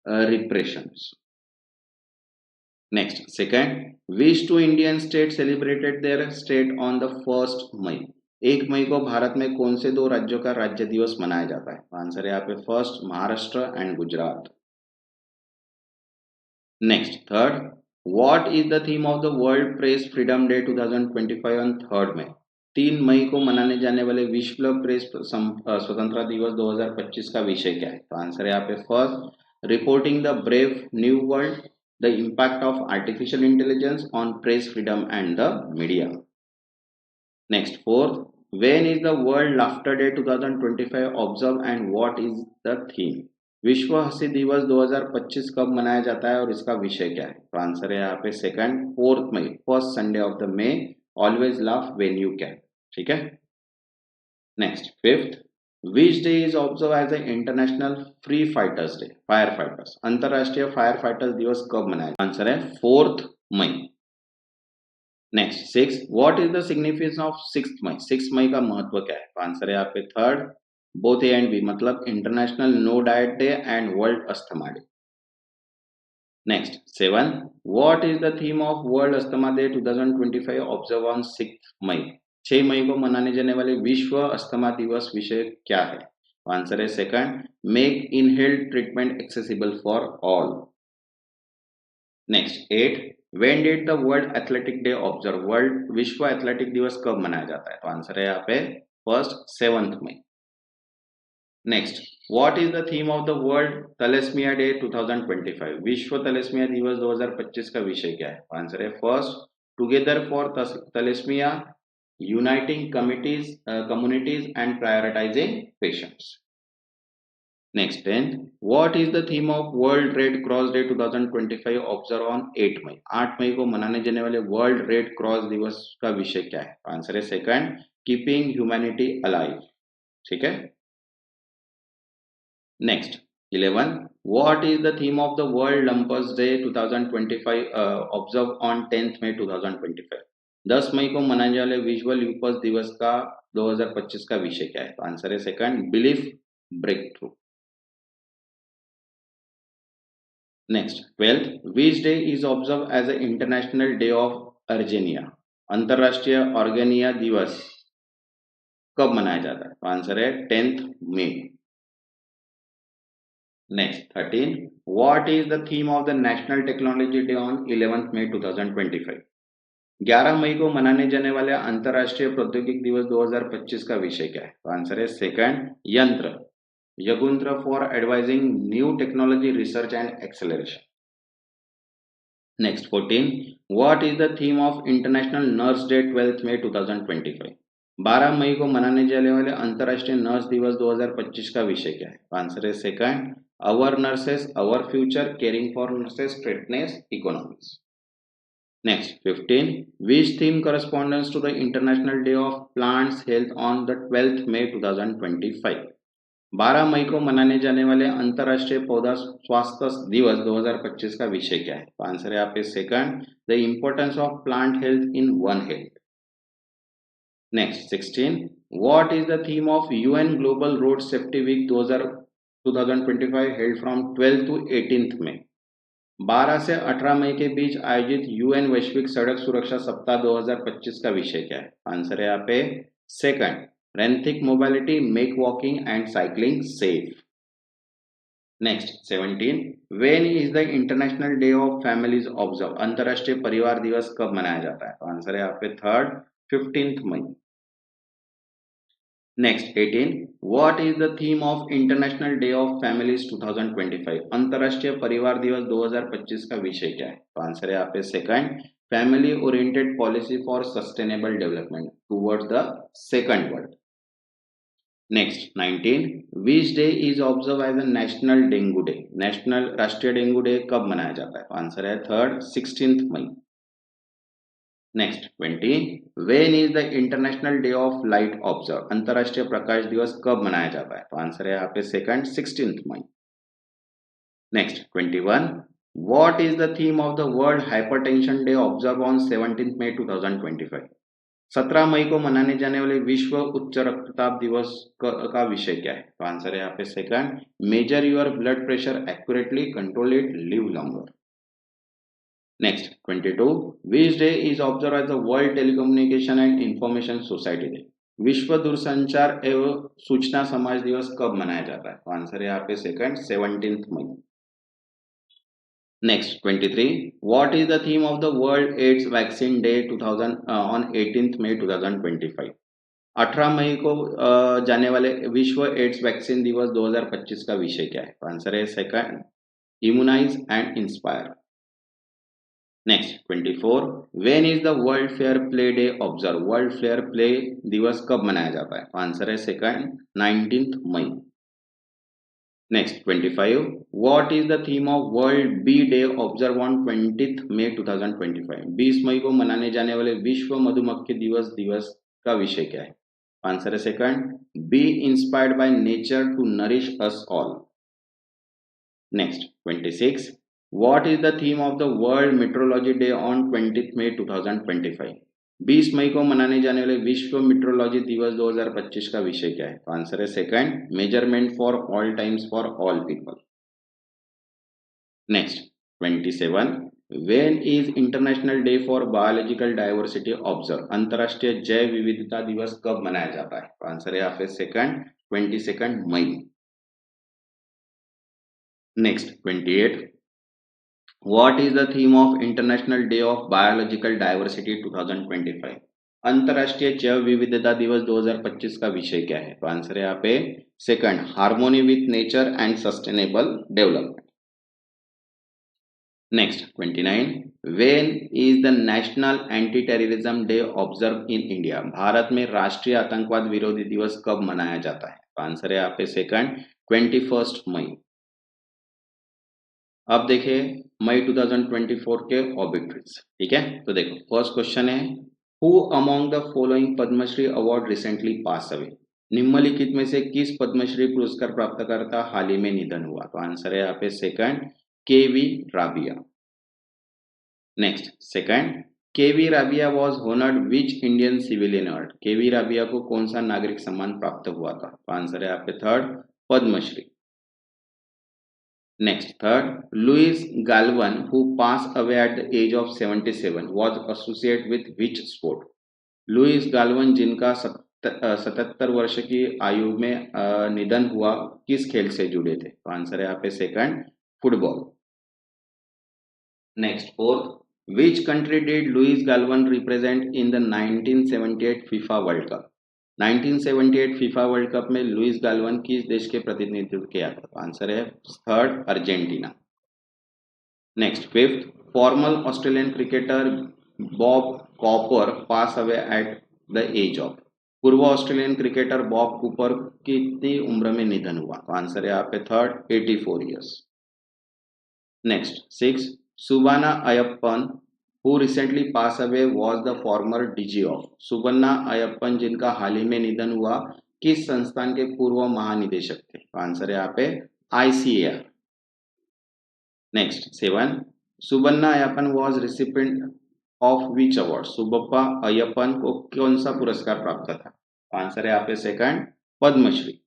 reparations. Next second, which two Indian state celebrated their state on the 1 May? 1 मई को भारत में कौन से दो राज्यों का राज्य दिवस मनाया जाता है? आंसर है यहाँ पे first Maharashtra and Gujarat. Next third, what is the theme of the world Press freedom day 2025 on 3 मई? 3 मई को मनाने जाने वाले विश्व प्रेस स्वतंत्रता दिवस 2025 का विषय क्या है? तो आंसर है यहाँ पे first reporting the brave new world the impact of artificial intelligence on press freedom and the media. Next, fourth, when is the World Laughter Day 2025 observed and what is the theme? विश्व हंसी दिवस 2025 कब मनाया जाता है और इसका विषय क्या है? तो आंसर है यहाँ पे second 4 May, first Sunday of the May, always laugh when you can. ठीक है। Next fifth, which day is observe as a international free fighters day, fire fighters, अंतरराष्ट्रीय फायर फाइटर्स दिवस कब मनाया? आंसर है 4 May. Next six, what is the significance of 6 May, 6 मई का महत्व क्या है? तो आंसर है यहाँ पे third, both A and B, मतलब international no diet day and world asthma day. Next seven, what is the theme of world asthma day 2025 observe on 6 May, 6 मई को मनाने जाने वाले विश्व अस्थमा दिवस विषय क्या है? आंसर है second, make inhaled treatment accessible for all. Next eight, when did the world athletic day observe, world विश्व एथलेटिक दिवस कब मनाया जाता है? तो आंसर है यहाँ पे first 7 May. Next, what is the theme of the world thalassemia day 2025, विश्व थैलेसीमिया दिवस 2025 का विषय क्या है? आंसर है first, together for thalassemia, uniting communities and prioritising patients. Next 10th, what is the theme of world red cross day 2025 observe on 8 May, 8 मई को मनाने जाने वाले वर्ल्ड रेड क्रॉस दिवस का विषय क्या है? आंसर है सेकंड, कीपिंग ह्यूमैनिटी अलाइव। ठीक है। Next 11, what is the theme of the World Lupus Day 2025 observe on 10th May 2025, 10 मई को मनाने वाले विश्व ल्यूपस दिवस का 2025 का विषय क्या है? आंसर है second, belief breakthrough. Next 12th, which day is observe as a international day of argania, अंतरराष्ट्रीय ऑर्गेनिया दिवस कब मनाया जाता है? तो आंसर है 10th May. Next 13, what is the theme of the national technology day on 11th May 2025, 11 मई को मनाने जाने वाले अंतरराष्ट्रीय प्रौद्योगिकी दिवस 2025 का विषय क्या है? तो आंसर है सेकंड, यंत्र, यगुंत्र for advising new technology research and acceleration. Next 14, what is the theme of international nurse day 12th May 2025, 12 मई को मनाने जाने वाले अंतरराष्ट्रीय नर्स दिवस 2025 का विषय क्या है? आंसर है second, our nurses our future, caring for nurses strengthens economics. Next 15, which theme correspondence to the international day of plants health on the 12th May 2025, 12 मई को मनाने जाने वाले अंतरराष्ट्रीय पौधा स्वास्थ्य दिवस 2025 का विषय क्या है? तो आंसर है यहाँ पे second, the importance of plant health in one health. Next 16, what is the theme of UN global road safety week 2025 held from 12 to 18 May, 12 से 18 मई के बीच आयोजित यूएन वैश्विक सड़क सुरक्षा सप्ताह 2025 का विषय क्या है? आंसर है यहाँ पे second, rethink mobility, make walking and cycling safe. Next 17, when is the international day of families observe, अंतरराष्ट्रीय परिवार दिवस कब मनाया जाता है? तो आंसर है यहाँ पे third, 15th May. Next 18, what is the theme of international day of families 2025, अंतरराष्ट्रीय परिवार दिवस 2025 का विषय क्या है? तो आंसर है यहाँ पे second, family oriented policy for sustainable development towards the second world. Next 19, which day is observe as a national dengue day, national राष्ट्रीय डेंगू डे कब मनाया जाता है? तो आंसर है third, 16th May. Next 20, when is the international day of light observe, अंतरराष्ट्रीय प्रकाश दिवस कब मनाया जाता है? तो आंसर है यहाँ पे second, 16th May. Next 21, what is the theme of the world hypertension day observe on 17th May 2025, 17 मई को मनाने जाने वाले विश्व उच्च रक्तचाप दिवस का विषय क्या है? तो आंसर है यहाँ पे second, measure your blood pressure accurately, control it, live longer. Next 22, which day is observe as the world telecommunication and information society day, विश्व दूरसंचार एवं सूचना समाज दिवस कब मनाया जाता है? तो आंसर है यहाँ पे second, 17th May. Next 23, what is the theme of the world AIDS vaccine day 2000 on 18th May 2025, 18 मई को जाने वाले विश्व एड्स वैक्सीन दिवस 2025 का विषय क्या है? आंसर है second, immunize and inspire. Next 24, when is the world fair play day observe, world fair play दिवस कब मनाया जाता है? आंसर है second, 19th May. Next 25, what is the theme of world bee day observe on 20 May 2025? 20 मई को मनाने जाने वाले विश्व मधुमक्खी दिवस दिवस का विषय क्या है? आंसर है second, be inspired by nature to nourish us all. Next 26, what is the theme of the world metrology day on 20 May 2025? 20 मई को मनाने जाने वाले विश्व मेट्रोलॉजी दिवस 2025 का विषय क्या है? तो आंसर है second, measurement for all times for all people. Next 27, when is international day for biological diversity observe? अंतरराष्ट्रीय जैव विविधता दिवस कब मनाया जाता है? तो आंसर है यहाँ पे second, 22 May. Next 28, what is the theme of international day of biological diversity 2025? अंतरराष्ट्रीय जैव विविधता दिवस 2025 का विषय क्या है? तो आंसर है यहाँ पे second, harmony with nature and sustainable development. Next 29, when is the national anti terrorism day observe in India? Bharat में राष्ट्रीय आतंकवाद विरोधी दिवस कब मनाया जाता है? तो आंसर है यहाँ पे सेकंड, 21 मई। अब देखिए मई 2024 के ऑब्जेक्टिव्स, ठीक है। तो देखो फर्स्ट क्वेश्चन है, who among the following Padma Shri award recently pass away? निम्नलिखित में से किस पद्मश्री पुरस्कार प्राप्तकर्ता हाल ही में निधन हुआ? तो आंसर है यहाँ पे second, K V Rabiya. Next second, K V Rabiya was honoured which Indian civilian award? K V Rabiya को कौन सा नागरिक सम्मान प्राप्त हुआ था? तो आंसर है यहाँ पे third, Padma Shri. Next, third, Louis Galvan, who passed away at the age of 77, was associated with which sport? Luis Galvan जिनका 77 वर्ष की आयु में निधन हुआ, किस खेल से जुड़े थे? तो आंसर है यहाँ पे second, football. Next fourth, which country did Luis Galvan represent in the 1978 FIFA World Cup? 1978 FIFA World Cup में लुइस गाल्वन किस देश के प्रतिनिधित्व किया था? तो आंसर है third, Argentina. Next fifth, former Australian cricketer Bob Cooper pass away at the age of? पूर्व ऑस्ट्रेलियन क्रिकेटर बॉब कूपर कितनी उम्र में निधन हुआ? तो आंसर है यहाँ पे third, 84 years. Next six, Subbanna Ayyappan who recently pass away was the former DG of? Subbanna Ayyappan जिनका हाल ही में निधन हुआ, किस संस्थान के पूर्व महानिदेशक थे? तो आंसर है यहाँ पे ICAR। Next seven, Subbanna Ayyappan was recipient of which award? Subbanna Ayyappan को कौन सा पुरस्कार प्राप्त था? आंसर है यहाँ पे second, Padma Shri.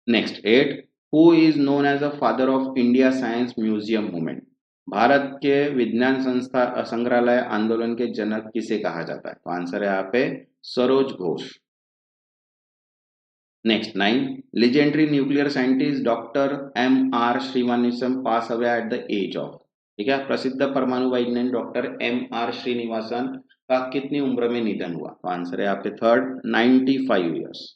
Next eight, who is known as the father of India science museum movement? Bharat के विज्ञान संस्था संग्रहालय आंदोलन के जनक किसे कहा जाता है? तो आंसर है यहाँ पे Saroj Ghosh. Next nine, legendary nuclear scientist doctor MR Srinivasan pass away at the age of? ठीक है, प्रसिद्ध परमाणु वैज्ञानिक डॉक्टर MR श्रीनिवासन का कितनी उम्र में निधन हुआ? तो आंसर है यहाँ पे third, 95 years.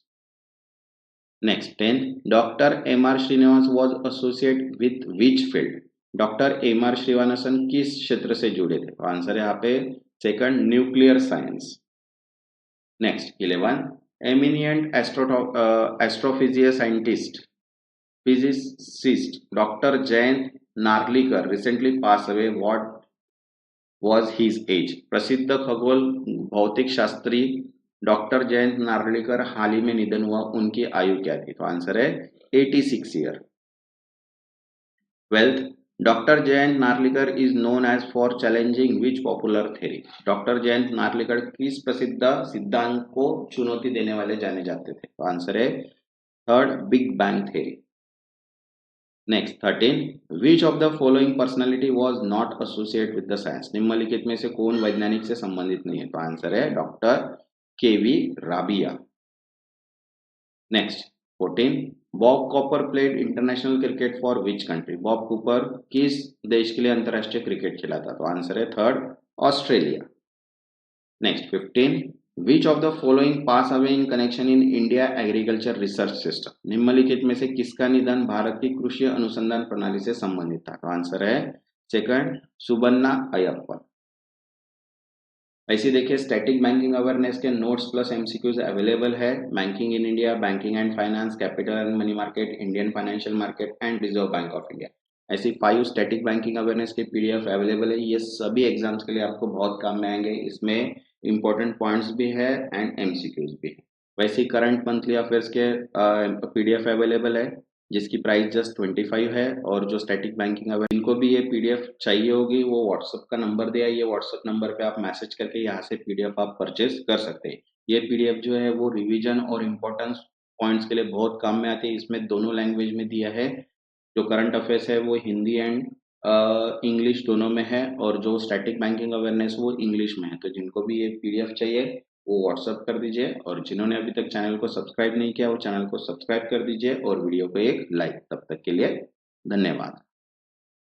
Next 10, doctor MR Srinivas was associate with which field? Doctor MR Srinivasan किस क्षेत्र से जुड़े थे? तो आंसर है यहाँ पे second, nuclear science. Next 11, eminent astrophysics scientist physicist doctor Jayant Narlikar recently pass away, what was his age? प्रसिद्ध खगोल भौतिक शास्त्री डॉक्टर जयंत नार्लिकर हाल ही में निधन हुआ, उनकी आयु क्या थी? तो आंसर है 86 year. 12th, doctor Jayant Narlikar is known as for challenging which popular theory? Doctor Jayant Narlikar किस प्रसिद्ध सिद्धांत को चुनौती देने वाले जाने जाते थे? तो आंसर है third, big bang theory. Next 13, which of the following personality was not associate with the science? निम्नलिखित में से कौन वैज्ञानिक से संबंधित नहीं है? तो आंसर है doctor K V Rabiya. Next 14, Bob Cooper played international cricket for which country? Bob Cooper किस देश के लिए अंतरराष्ट्रीय क्रिकेट खेला था? तो आंसर है third, Australia. Next 15, which of the following pass away in connection in India agriculture research system? निम्नलिखित में से किसका निधन भारत की कृषि अनुसंधान प्रणाली से संबंधित था? तो आंसर है सेकंड, सुबन्ना अयप्पन। ऐसे देखिए स्टैटिक बैंकिंग अवेयरनेस के नोट्स प्लस एमसीक्यूज अवेलेबल है। Banking in India, banking and finance, capital and money market, Indian financial market and reserve bank of India, ऐसी 5 स्टैटिक बैंकिंग अवेयरनेस के पीडीएफ अवेलेबल है। ये सभी exams के लिए आपको बहुत काम में आएंगे। इसमें इंपॉर्टेंट पॉइंट्स भी है एंड एमसीक्यूज भी है। वैसे ही करंट मंथली अफेयर्स के पीडीएफ अवेलेबल है, जिसकी प्राइस जस्ट 25 है। और जो स्टैटिक बैंकिंग अवेयर इनको भी ये पीडीएफ चाहिए होगी, वो व्हाट्सएप का नंबर दिया है, ये व्हाट्सएप नंबर पे आप मैसेज करके यहाँ से पीडीएफ आप परचेज कर सकते हैं। ये पीडीएफ जो है वो रिवीजन और इम्पोर्टेंस पॉइंट्स के लिए बहुत काम में आती है। इसमें दोनों लैंग्वेज में दिया है। जो करंट अफेयर्स है वो हिंदी एंड इंग्लिश दोनों में है, और जो स्टैटिक बैंकिंग अवेयरनेस वो इंग्लिश में है। तो जिनको भी ये पीडीएफ चाहिए वो व्हाट्सअप कर दीजिए, और जिन्होंने अभी तक चैनल को सब्सक्राइब नहीं किया वो चैनल को सब्सक्राइब कर दीजिए और वीडियो को एक लाइक। तब तक के लिए धन्यवाद।